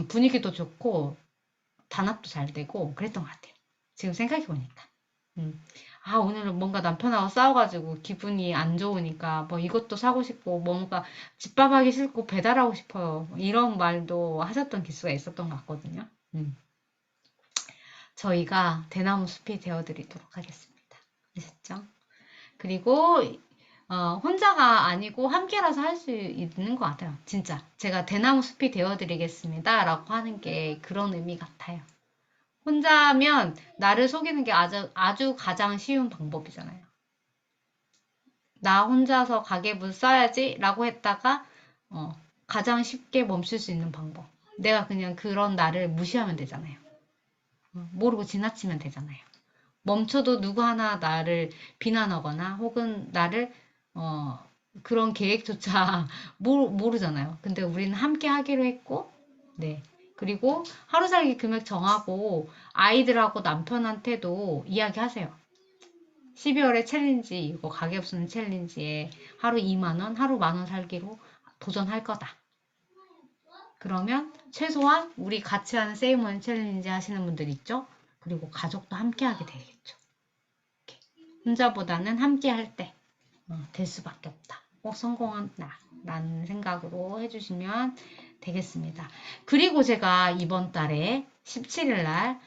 분위기도 좋고, 단합도 잘 되고, 그랬던 것 같아요. 지금 생각해보니까. 오늘은 뭔가 남편하고 싸워가지고 기분이 안 좋으니까 뭐 이것도 사고 싶고 뭔가 집밥하기 싫고 배달하고 싶어요. 이런 말도 하셨던 기수가 있었던 것 같거든요. 저희가 대나무 숲이 되어드리도록 하겠습니다. 아셨죠? 그리고 혼자가 아니고 함께라서 할 수 있는 것 같아요. 진짜. 제가 대나무 숲이 되어드리겠습니다. 라고 하는 게 그런 의미 같아요. 혼자면 나를 속이는 게 아주 가장 쉬운 방법이잖아요. 나 혼자서 가계부 써야지 라고 했다가 가장 쉽게 멈출 수 있는 방법. 내가 그냥 그런 나를 무시하면 되잖아요. 모르고 지나치면 되잖아요. 멈춰도 누구 하나 나를 비난하거나 혹은 나를 그런 계획조차 모르잖아요. 근데 우리는 함께 하기로 했고, 네. 그리고 하루 살기 금액 정하고 아이들하고 남편한테도 이야기하세요. 12월에 챌린지, 이거 가계부 쓰는 챌린지에 하루 2만 원, 하루 1만 원 살기로 도전할 거다. 그러면 최소한 우리 같이 하는 세이머니 챌린지 하시는 분들 있죠? 그리고 가족도 함께 하게 되겠죠. 혼자보다는 함께 할 때 될 수밖에 없다. 꼭 성공한다. 라는 생각으로 해주시면 되겠습니다. 그리고 제가 이번 달에 17일 날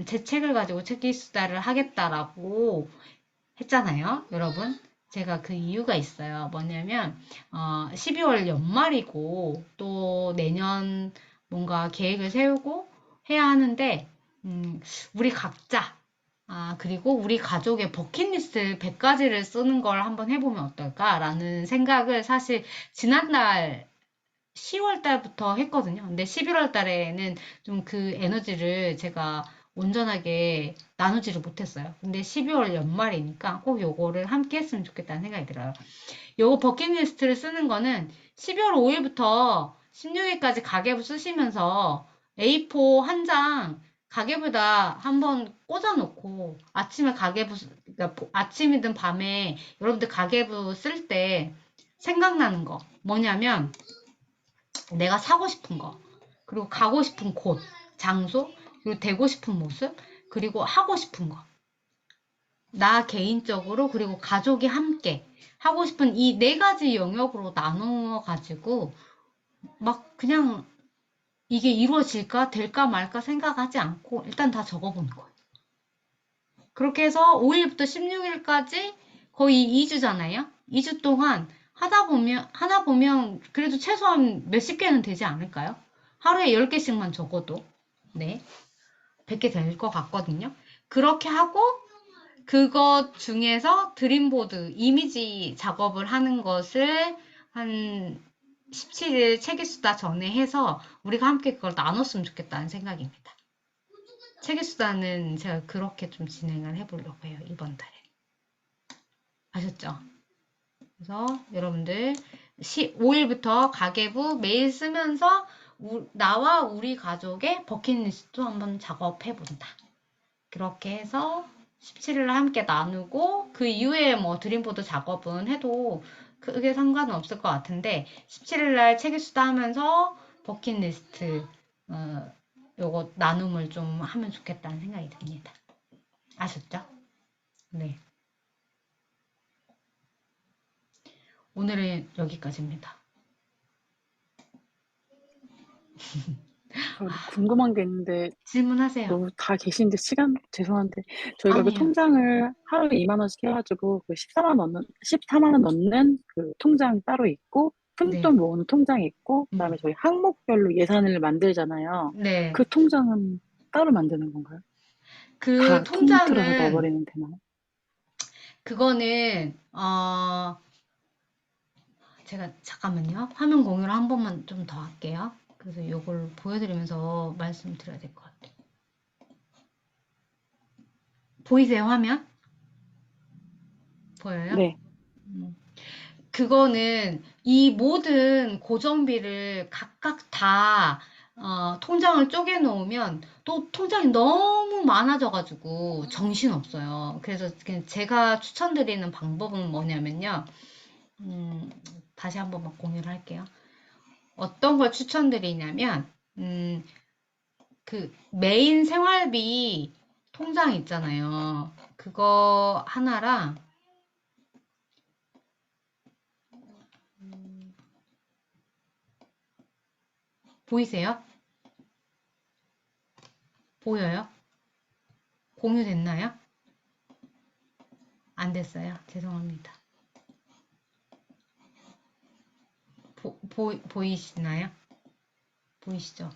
제 책을 가지고 책기수다를 하겠다라고 했잖아요. 여러분. 제가 그 이유가 있어요. 뭐냐면 12월 연말이고 또 내년 뭔가 계획을 세우고 해야 하는데 우리 각자 그리고 우리 가족의 버킷리스트 100가지를 쓰는 걸 한번 해보면 어떨까라는 생각을 사실 지난달 10월 달부터 했거든요. 근데 11월 달에는 좀 그 에너지를 제가 온전하게 나누지를 못했어요. 근데 12월 연말이니까 꼭 요거를 함께 했으면 좋겠다는 생각이 들어요. 요거 버킷리스트를 쓰는 거는 12월 5일부터 16일까지 가계부 쓰시면서 A4 한 장 가계부에다 한번 꽂아놓고 아침에 그러니까 아침이든 밤에 여러분들 가계부 쓸 때 생각나는 거 뭐냐면 내가 사고 싶은 거, 그리고 가고 싶은 곳, 장소, 그리고 되고 싶은 모습, 그리고 하고 싶은 거. 나 개인적으로, 그리고 가족이 함께 하고 싶은 이 네 가지 영역으로 나누어가지고, 막 그냥 이게 이루어질까, 될까 말까 생각하지 않고 일단 다 적어보는 거예요. 그렇게 해서 5일부터 16일까지 거의 2주잖아요. 2주 동안 하다 보면 그래도 최소한 몇십 개는 되지 않을까요? 하루에 10개씩만 적어도. 네. 100개 될 것 같거든요. 그렇게 하고 그것 중에서 드림보드, 이미지 작업을 하는 것을 한 17일 책일수다 전에 해서 우리가 함께 그걸 나눴으면 좋겠다는 생각입니다. 책일수다는 제가 그렇게 좀 진행을 해보려고 해요, 이번 달에. 아셨죠? 그래서 여러분들 5일부터 가계부 매일 쓰면서 나와 우리 가족의 버킷리스트 한번 작업해본다. 그렇게 해서 17일을 함께 나누고 그 이후에 뭐 드림보드 작업은 해도 크게 상관은 없을 것 같은데 17일날 책일수다 하면서 버킷리스트 요거 나눔을 좀 하면 좋겠다는 생각이 듭니다. 아셨죠? 네. 오늘은 여기까지입니다. 저 궁금한 게 있는데 질문하세요. 너무 다 계신데 시간 죄송한데 저희가 그 아니에요. 통장을 하루에 2만 원씩 해가지고 그 14만 원 넣는 그 통장 따로 있고 네. 푼돈 모으는 통장이 있고 그다음에 저희 항목별로 예산을 만들잖아요. 네. 그 통장은 따로 만드는 건가요? 그 다 통틀어서 통장은 넣어버리면 되나요? 그거는 제가 잠깐만요. 화면 공유를 한 번만 좀 더 할게요. 그래서 이걸 보여드리면서 말씀드려야 될 것 같아요. 보이세요, 화면? 보여요? 네. 그거는 이 모든 고정비를 각각 다 통장을 쪼개 놓으면 또 통장이 너무 많아져가지고 정신없어요. 그래서 그냥 제가 추천드리는 방법은 뭐냐면요. 다시 한번 막 공유를 할게요. 어떤 걸 추천드리냐면 그 메인 생활비 통장 있잖아요. 그거 하나랑 보이세요? 보여요? 공유됐나요? 안 됐어요. 죄송합니다. 보이시나요? 보이시죠?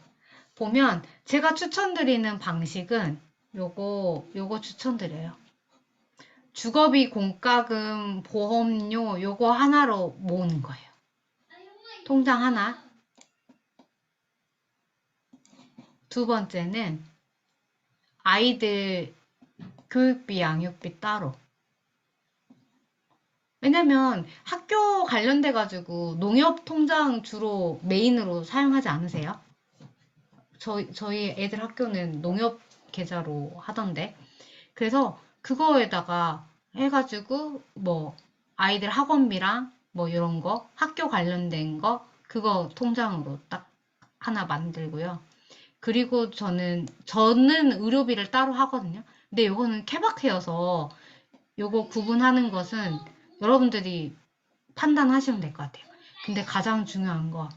보면 제가 추천드리는 방식은 요거 추천드려요. 주거비, 공과금, 보험료 요거 하나로 모으는 거예요. 통장 하나. 두 번째는 아이들 교육비, 양육비 따로. 왜냐면 학교 관련돼 가지고 농협 통장 주로 메인으로 사용하지 않으세요? 저희 애들 학교는 농협 계좌로 하던데. 그래서 그거에다가 해가지고 뭐 아이들 학원비랑 뭐 이런 거 학교 관련된 거 그거 통장으로 딱 하나 만들고요. 그리고 저는 의료비를 따로 하거든요. 근데 요거는 케바케여서 요거 구분하는 것은 여러분들이 판단하시면 될 것 같아요. 근데 가장 중요한 거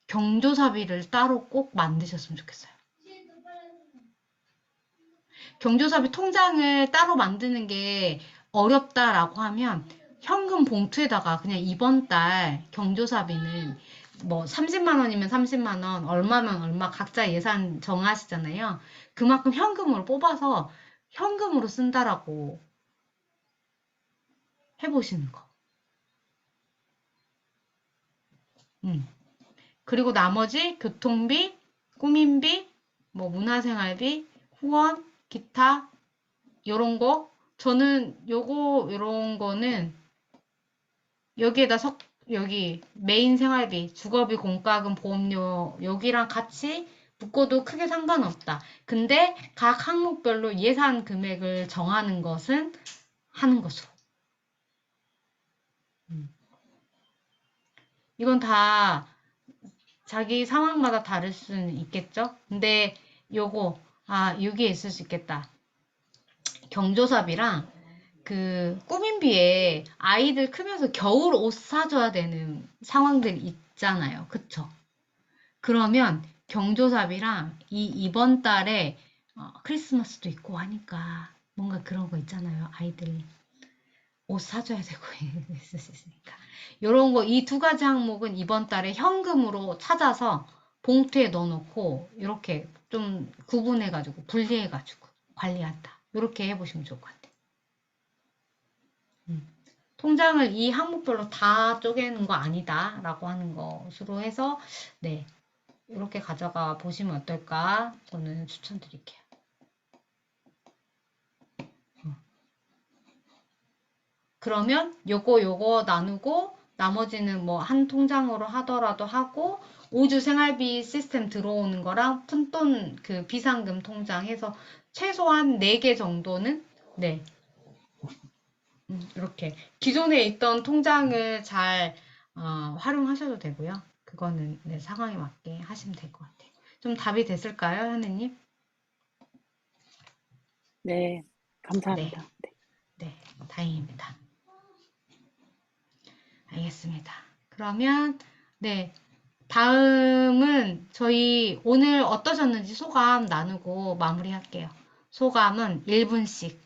경조사비를 따로 꼭 만드셨으면 좋겠어요. 경조사비 통장을 따로 만드는 게 어렵다라고 하면 현금 봉투에다가 그냥 이번 달 경조사비는 뭐 30만 원이면 30만 원, 얼마면 얼마 각자 예산 정하시잖아요. 그만큼 현금으로 뽑아서 현금으로 쓴다라고 해보시는 거. 그리고 나머지 교통비, 꾸민비, 뭐 문화생활비, 후원, 기타 요런 거 저는 요런 거는 여기에다 여기 메인 생활비, 주거비, 공과금, 보험료 여기랑 같이 묶어도 크게 상관없다. 근데 각 항목별로 예산 금액을 정하는 것은 하는 것으로. 이건 다 자기 상황마다 다를 수는 있겠죠? 근데 여기에 있을 수 있겠다. 경조사비랑 그 꾸민비에 아이들 크면서 겨울 옷 사줘야 되는 상황들이 있잖아요. 그쵸? 그러면 경조사비랑 이번 달에 크리스마스도 있고 하니까 뭔가 그런 거 있잖아요. 아이들 옷 사줘야 되고 있으니까. 요런 거, 이 두 가지 항목은 이번 달에 현금으로 찾아서 봉투에 넣어놓고 이렇게 좀 구분해가지고 분리해가지고 관리한다. 이렇게 해보시면 좋을 것 같아요. 통장을 이 항목별로 다 쪼개는 거 아니다 라고 하는 것으로 해서 네 이렇게 가져가 보시면 어떨까 저는 추천드릴게요. 그러면 요거 나누고 나머지는 뭐 한 통장으로 하더라도 하고 5주 생활비 시스템 들어오는 거랑 푼돈 그 비상금 통장 해서 최소한 4개 정도는 네 이렇게 기존에 있던 통장을 잘 활용하셔도 되고요. 그거는 네, 상황에 맞게 하시면 될 것 같아요. 좀 답이 됐을까요, 현우님? 네, 감사합니다. 네, 다행입니다. 알겠습니다. 그러면 네, 다음은 저희 오늘 어떠셨는지 소감 나누고 마무리할게요. 소감은 1분씩.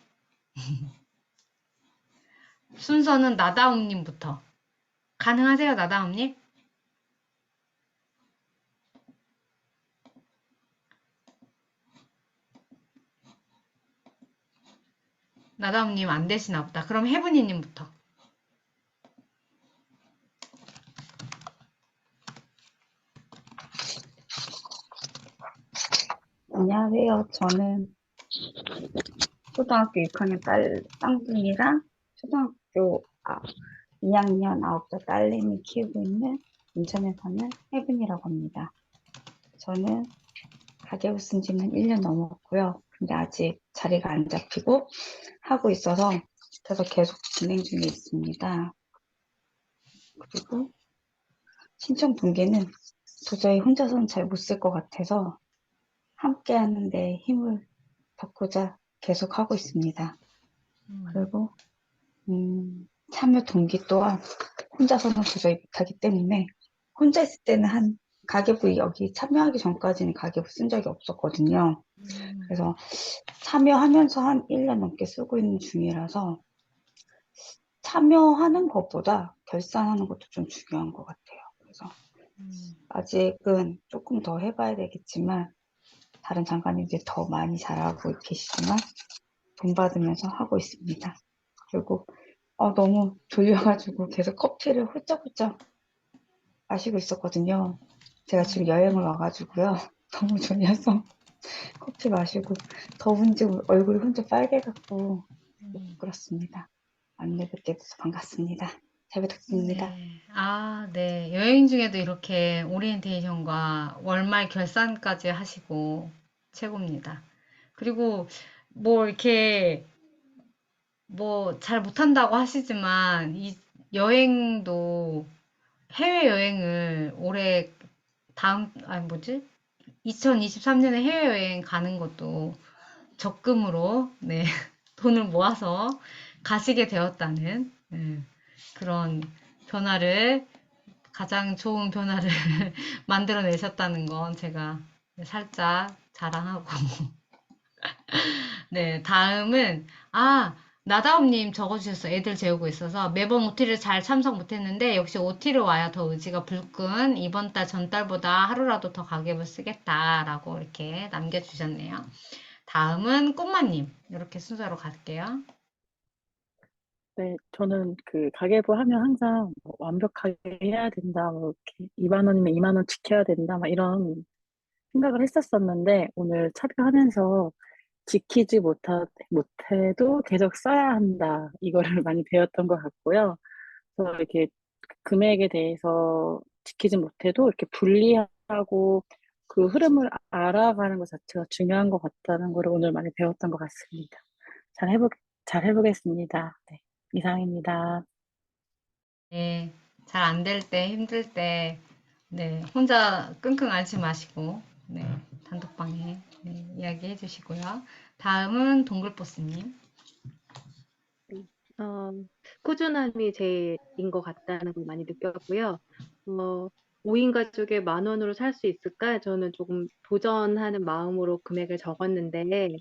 순서는 나다움님부터. 가능하세요, 나다움님? 나다움님 안 되시나 보다. 그럼 혜분이님부터. 안녕하세요. 저는 초등학교 6학년 쌍둥이랑 초등학교 2학년 9살 딸내미 키우고 있는 인천에 사는 혜빈이라고 합니다. 저는 가계부 쓴 지는 1년 넘었고요. 근데 아직 자리가 안 잡히고 하고 있어서 그래서 계속 진행 중에 있습니다. 그리고 신청 동기는 도저히 혼자서는 잘 못 쓸 것 같아서 함께 하는데 힘을 받고자 계속 하고 있습니다. 그리고 참여 동기 또한 혼자서는 도저히 못하기 때문에 혼자 있을 때는 가계부 여기 참여하기 전까지는 가계부 쓴 적이 없었거든요. 그래서 참여하면서 한 1년 넘게 쓰고 있는 중이라서 참여하는 것보다 결산하는 것도 좀 중요한 것 같아요. 그래서 음, 아직은 조금 더 해봐야 되겠지만 다른 장관님들이 더 많이 잘하고 계시지만 돈 받으면서 하고 있습니다. 그리고 너무 졸려가지고 계속 커피를 훌쩍훌쩍 마시고 있었거든요. 제가 지금 여행을 와가지고요. 너무 졸려서 커피 마시고 더운지 얼굴이 혼자 빨개갖고 그렇습니다. 안내 뵙게 돼서 반갑습니다. 잘 부탁드립니다. 네. 아, 네. 여행 중에도 이렇게 오리엔테이션과 월말 결산까지 하시고 최고입니다. 그리고 뭐 이렇게 뭐 잘 못한다고 하시지만 이 여행도 해외여행을 올해 아니 뭐지? 2023년에 해외여행 가는 것도 적금으로 네, 돈을 모아서 가시게 되었다는 그런 변화를 가장 좋은 변화를 만들어내셨다는 건 제가 살짝 자랑하고 네, 다음은, 나다움님 적어주셨어요. 애들 재우고 있어서. 매번 OT를 잘 참석 못했는데, 역시 OT를 와야 더 의지가 불끈. 이번 달, 전달보다 하루라도 더 가계부 쓰겠다라고 이렇게 남겨주셨네요. 다음은 꽃마님. 이렇게 순서로 갈게요. 네, 저는 그 가계부 하면 항상 뭐 완벽하게 해야 된다, 뭐 이렇게 2만 원이면 2만 원 지켜야 된다, 막 이런 생각을 했었었는데 오늘 참여하면서 지키지 못해도 계속 써야 한다, 이거를 많이 배웠던 것 같고요. 그래서 이렇게 금액에 대해서 지키지 못해도 이렇게 분리하고 그 흐름을 알아가는 것 자체가 중요한 것 같다는 걸 오늘 많이 배웠던 것 같습니다. 잘 해보겠습니다. 네, 이상입니다. 네, 잘 안 될 때, 힘들 때, 네, 혼자 끙끙 앓지 마시고, 네, 단톡방에 이야기해 주시고요. 다음은 동글보스님. 어, 꾸준함이 제일인 것 같다는 걸 많이 느꼈고요. 5인 가족에 10,000원으로 살 수 있을까? 저는 조금 도전하는 마음으로 금액을 적었는데,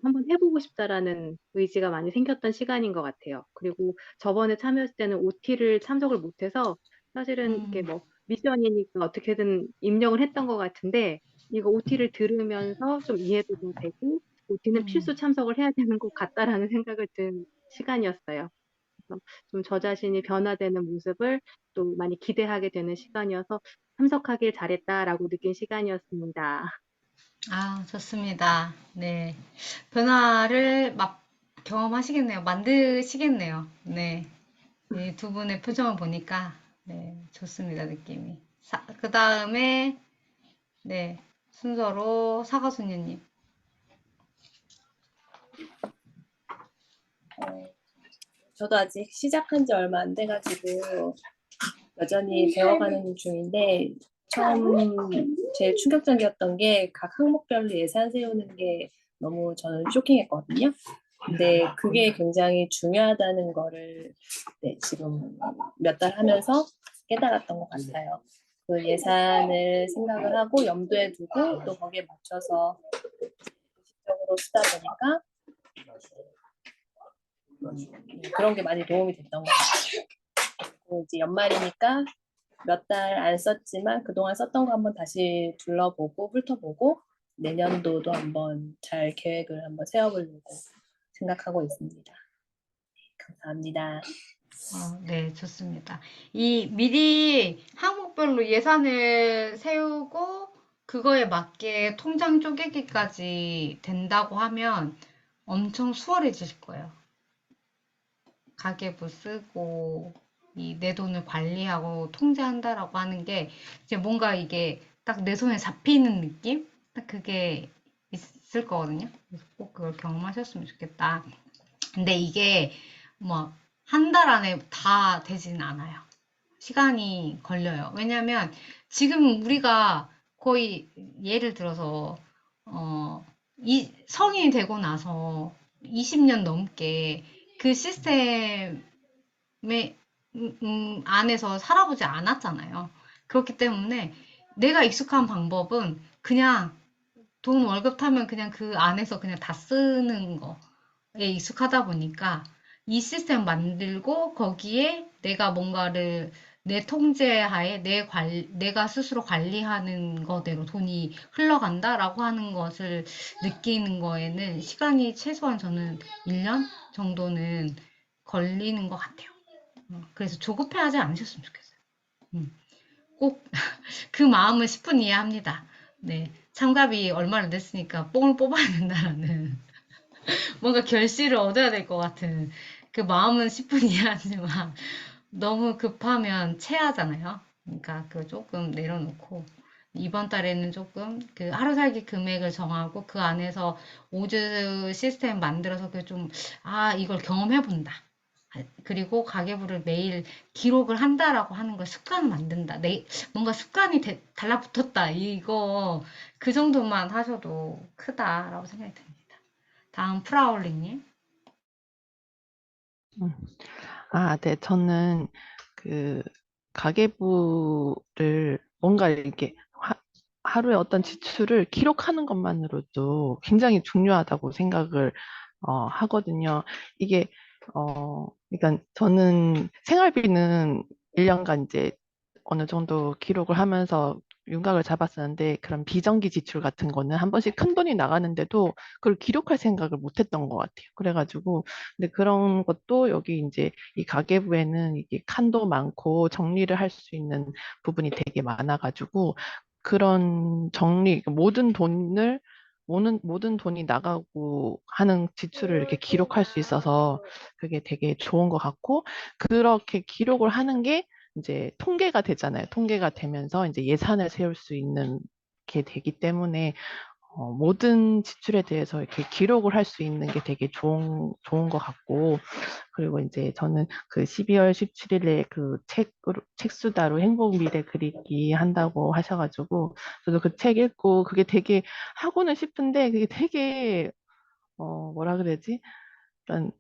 한번 해보고 싶다라는 의지가 많이 생겼던 시간인 것 같아요. 그리고 저번에 참여했을 때는 OT를 참석을 못해서 사실은 이게 뭐 미션이니까 어떻게든 입력을 했던 것 같은데, 이거 OT를 들으면서 좀 이해도 좀 되고, OT는 필수 참석을 해야 되는 것 같다라는 생각을 든 시간이었어요. 그래서 좀 저 자신이 변화되는 모습을 또 많이 기대하게 되는 시간이어서 참석하길 잘했다라고 느낀 시간이었습니다. 좋습니다. 네. 변화를 경험하시겠네요. 만드시겠네요. 네. 이 두 분의 표정을 보니까, 네, 좋습니다, 느낌이. 그 다음에, 네, 순서로 사과소녀님. 저도 아직 시작한 지 얼마 안 돼가지고 여전히 배워가는 중인데 처음 제일 충격적이었던 게 각 항목별로 예산 세우는 게 너무 저는 쇼킹했거든요. 근데 그게 굉장히 중요하다는 거를 지금 몇 달 하면서 깨달았던 것 같아요. 그 예산을 생각을 하고 염두에 두고 또 거기에 맞춰서 의식적으로 쓰다 보니까 그런 게 많이 도움이 됐던 것 같아요. 그리고 이제 연말이니까 몇 달 안 썼지만 그동안 썼던 거 한번 다시 둘러보고 훑어보고 내년도도 한번 잘 계획을 한번 세워보려고 생각하고 있습니다. 감사합니다. 네, 좋습니다. 미리 항목별로 예산을 세우고, 그거에 맞게 통장 쪼개기까지 된다고 하면 엄청 수월해지실 거예요. 가계부 쓰고, 내 돈을 관리하고 통제한다라고 하는 게, 이제 뭔가 이게 딱 내 손에 잡히는 느낌? 딱 그게 있을 거거든요. 그래서 꼭 그걸 경험하셨으면 좋겠다. 근데 이게 뭐, 한 달 안에 다 되진 않아요. 시간이 걸려요. 왜냐면 지금 우리가 거의 예를 들어서, 성인이 되고 나서 20년 넘게 그 시스템 안에서 살아보지 않았잖아요. 그렇기 때문에 내가 익숙한 방법은 그냥 돈 월급 타면 그냥 그 안에서 그냥 다 쓰는 거에 익숙하다 보니까 이 시스템 만들고 거기에 내가 뭔가를 내 통제하에 내가 스스로 관리하는 거대로 돈이 흘러간다라고 하는 것을 느끼는 거에는 시간이 최소한 저는 1년 정도는 걸리는 것 같아요. 그래서 조급해하지 않으셨으면 좋겠어요. 꼭 그 마음은 10분 이해합니다. 네, 참가비 얼마를 냈으니까 뽕을 뽑아야 된다라는 뭔가 결실을 얻어야 될 것 같은 그 마음은 10분 이해하지만 너무 급하면 체하잖아요. 그러니까 그 조금 내려놓고 이번 달에는 조금 그 하루 살기 금액을 정하고 그 안에서 오즈 시스템 만들어서 그 좀, 아, 이걸 경험해 본다. 그리고 가계부를 매일 기록을 한다라고 하는 걸 습관을 만든다. 뭔가 습관이 달라붙었다. 이거 그 정도만 하셔도 크다라고 생각이 듭니다. 다음 프라울링님. 음. 네. 저는 그 가계부를 뭔가 이렇게 하루에 어떤 지출을 기록하는 것만으로도 굉장히 중요하다고 생각을 하거든요. 이게 그러니까 저는 생활비는 1년간 이제 어느 정도 기록을 하면서 윤곽을 잡았었는데 그런 비정기 지출 같은 거는 한 번씩 큰 돈이 나가는데도 그걸 기록할 생각을 못 했던 것 같아요. 그래가지고 근데 그런 것도 여기 이제 이 가계부에는 이게 칸도 많고 정리를 할 수 있는 부분이 되게 많아가지고 그런 정리, 모든 돈이 나가고 하는 지출을 이렇게 기록할 수 있어서 그게 되게 좋은 것 같고, 그렇게 기록을 하는 게 이제 통계가 되잖아요. 통계가 되면서 이제 예산을 세울 수 있는 게 되기 때문에 모든 지출에 대해서 이렇게 기록을 할 수 있는 게 되게 좋은 것 같고, 그리고 이제 저는 그 12월 17일에 그 책수다로 행복 미래 그리기 한다고 하셔가지고, 저도 그 책 읽고 그게 되게 하고는 싶은데, 그게 되게, 뭐라 그래야지? 약간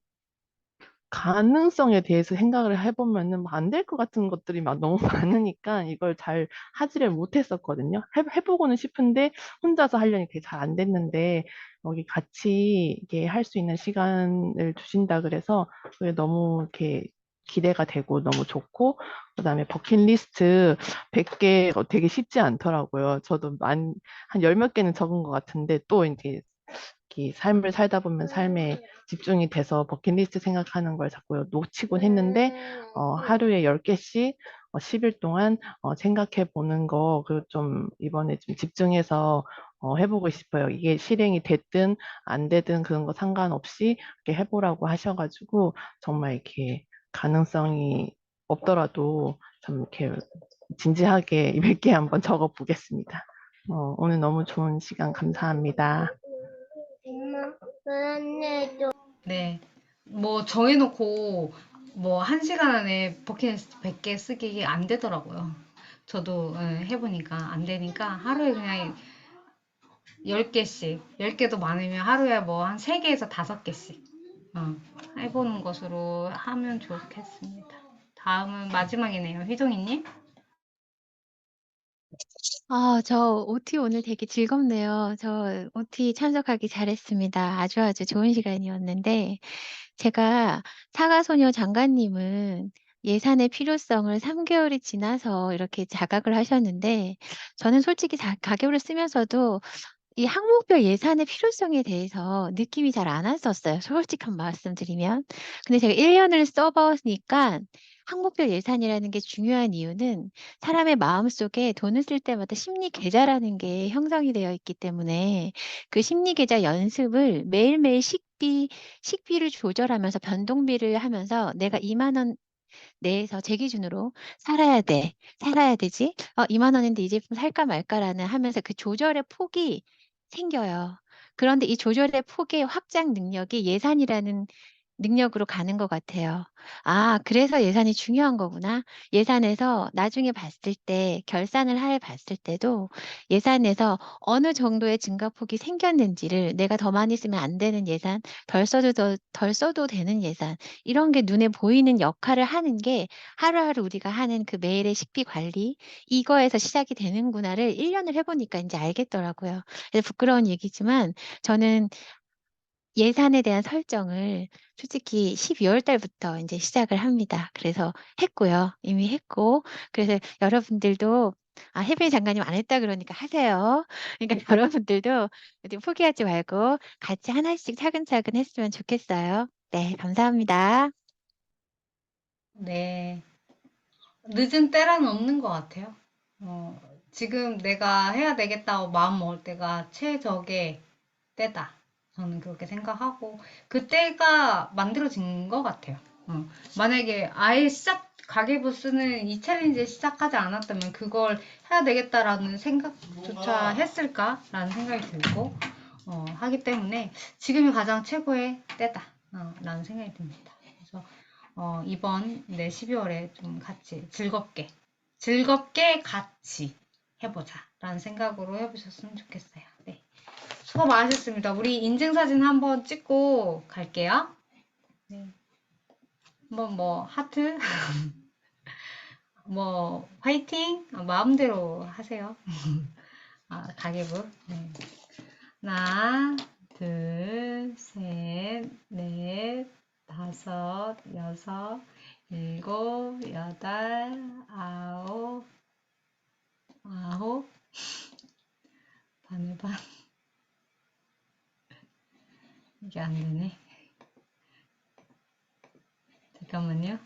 가능성에 대해서 생각을 해보면은 안 될 것 같은 것들이 막 너무 많으니까 이걸 잘 하지를 못했었거든요. 해보고는 싶은데 혼자서 하려니 그게 잘 안 됐는데 여기 같이 이게 할 수 있는 시간을 주신다 그래서 그게 너무 이렇게 기대가 되고 너무 좋고, 그다음에 버킷리스트 100개 되게 쉽지 않더라고요. 저도 한 열 몇 개는 적은 것 같은데 또 이제 이 삶을 살다 보면 삶에 집중이 돼서 버킷리스트 생각하는 걸 자꾸 놓치곤 했는데 하루에 10개씩 10일 동안 생각해 보는 거 그 좀 이번에 좀 집중해서 해보고 싶어요. 이게 실행이 됐든 안 되든 그런 거 상관없이 이렇게 해보라고 하셔가지고 정말 이렇게 가능성이 없더라도 좀 이렇게 진지하게 100개 한번 적어 보겠습니다. 오늘 너무 좋은 시간 감사합니다. 네. 뭐 정해놓고 뭐 1시간 안에 버킷리스트 100개 쓰기 안 되더라고요. 저도 해보니까 안 되니까 하루에 그냥 10개씩, 10개도 많으면 하루에 뭐 한 3개에서 5개씩 해보는 것으로 하면 좋겠습니다. 다음은 마지막이네요. 휘동이님. 저 OT 오늘 되게 즐겁네요. 저 OT 참석하기 잘했습니다. 아주 좋은 시간이었는데, 제가 사과소녀 장관님은 예산의 필요성을 3개월이 지나서 이렇게 자각을 하셨는데, 저는 솔직히 가계부를 쓰면서도 이 항목별 예산의 필요성에 대해서 느낌이 잘 안 왔었어요. 솔직한 말씀드리면. 근데 제가 1년을 써보니까 항목별 예산이라는 게 중요한 이유는 사람의 마음속에 돈을 쓸 때마다 심리 계좌라는 게 형성이 되어 있기 때문에 그 심리 계좌 연습을 매일매일 식비를 조절하면서 변동비를 하면서 내가 2만 원 내에서 제 기준으로 살아야 되지? 2만 원인데 이 제품 살까 말까라는 하면서 그 조절의 폭이 생겨요. 그런데 이 조절의 폭의 확장 능력이 예산이라는 능력으로 가는 것 같아요. 그래서 예산이 중요한 거구나. 예산에서 나중에 봤을 때, 봤을 때도 예산에서 어느 정도의 증가폭이 생겼는지를 내가 더 많이 쓰면 안 되는 예산, 덜 써도 되는 예산, 이런 게 눈에 보이는 역할을 하는 게 하루하루 우리가 하는 그 매일의 식비 관리, 이거에서 시작이 되는구나를 1년을 해보니까 이제 알겠더라고요. 그래서 부끄러운 얘기지만 저는 예산에 대한 설정을 솔직히 12월 달부터 이제 시작을 합니다. 그래서 했고요. 이미 했고. 그래서 여러분들도 혜빈 장관님 안 했다 그러니까 하세요. 그러니까 여러분들도 어디 포기하지 말고 같이 하나씩 차근차근 했으면 좋겠어요. 네, 감사합니다. 네. 늦은 때란 없는 것 같아요. 지금 내가 해야 되겠다고 마음 먹을 때가 최적의 때다. 저는 그렇게 생각하고, 그 때가 만들어진 것 같아요. 만약에 아예 가계부스는 이 챌린지 시작하지 않았다면 그걸 해야 되겠다라는 생각조차 했을까라는 생각이 들고, 하기 때문에 지금이 가장 최고의 때다. 라는 생각이 듭니다. 그래서 이번 12월에 좀 같이 즐겁게 같이 해보자 라는 생각으로 해보셨으면 좋겠어요. 네. 수고 많으셨습니다. 우리 인증사진 한번 찍고 갈게요. 네. 한번 뭐 하트 뭐 화이팅 마음대로 하세요. 가계부. 네. 하나, 둘, 셋, 넷, 다섯, 여섯, 일곱, 여덟, 아홉, 반을 반. 이게 안 되네. 잠깐만요.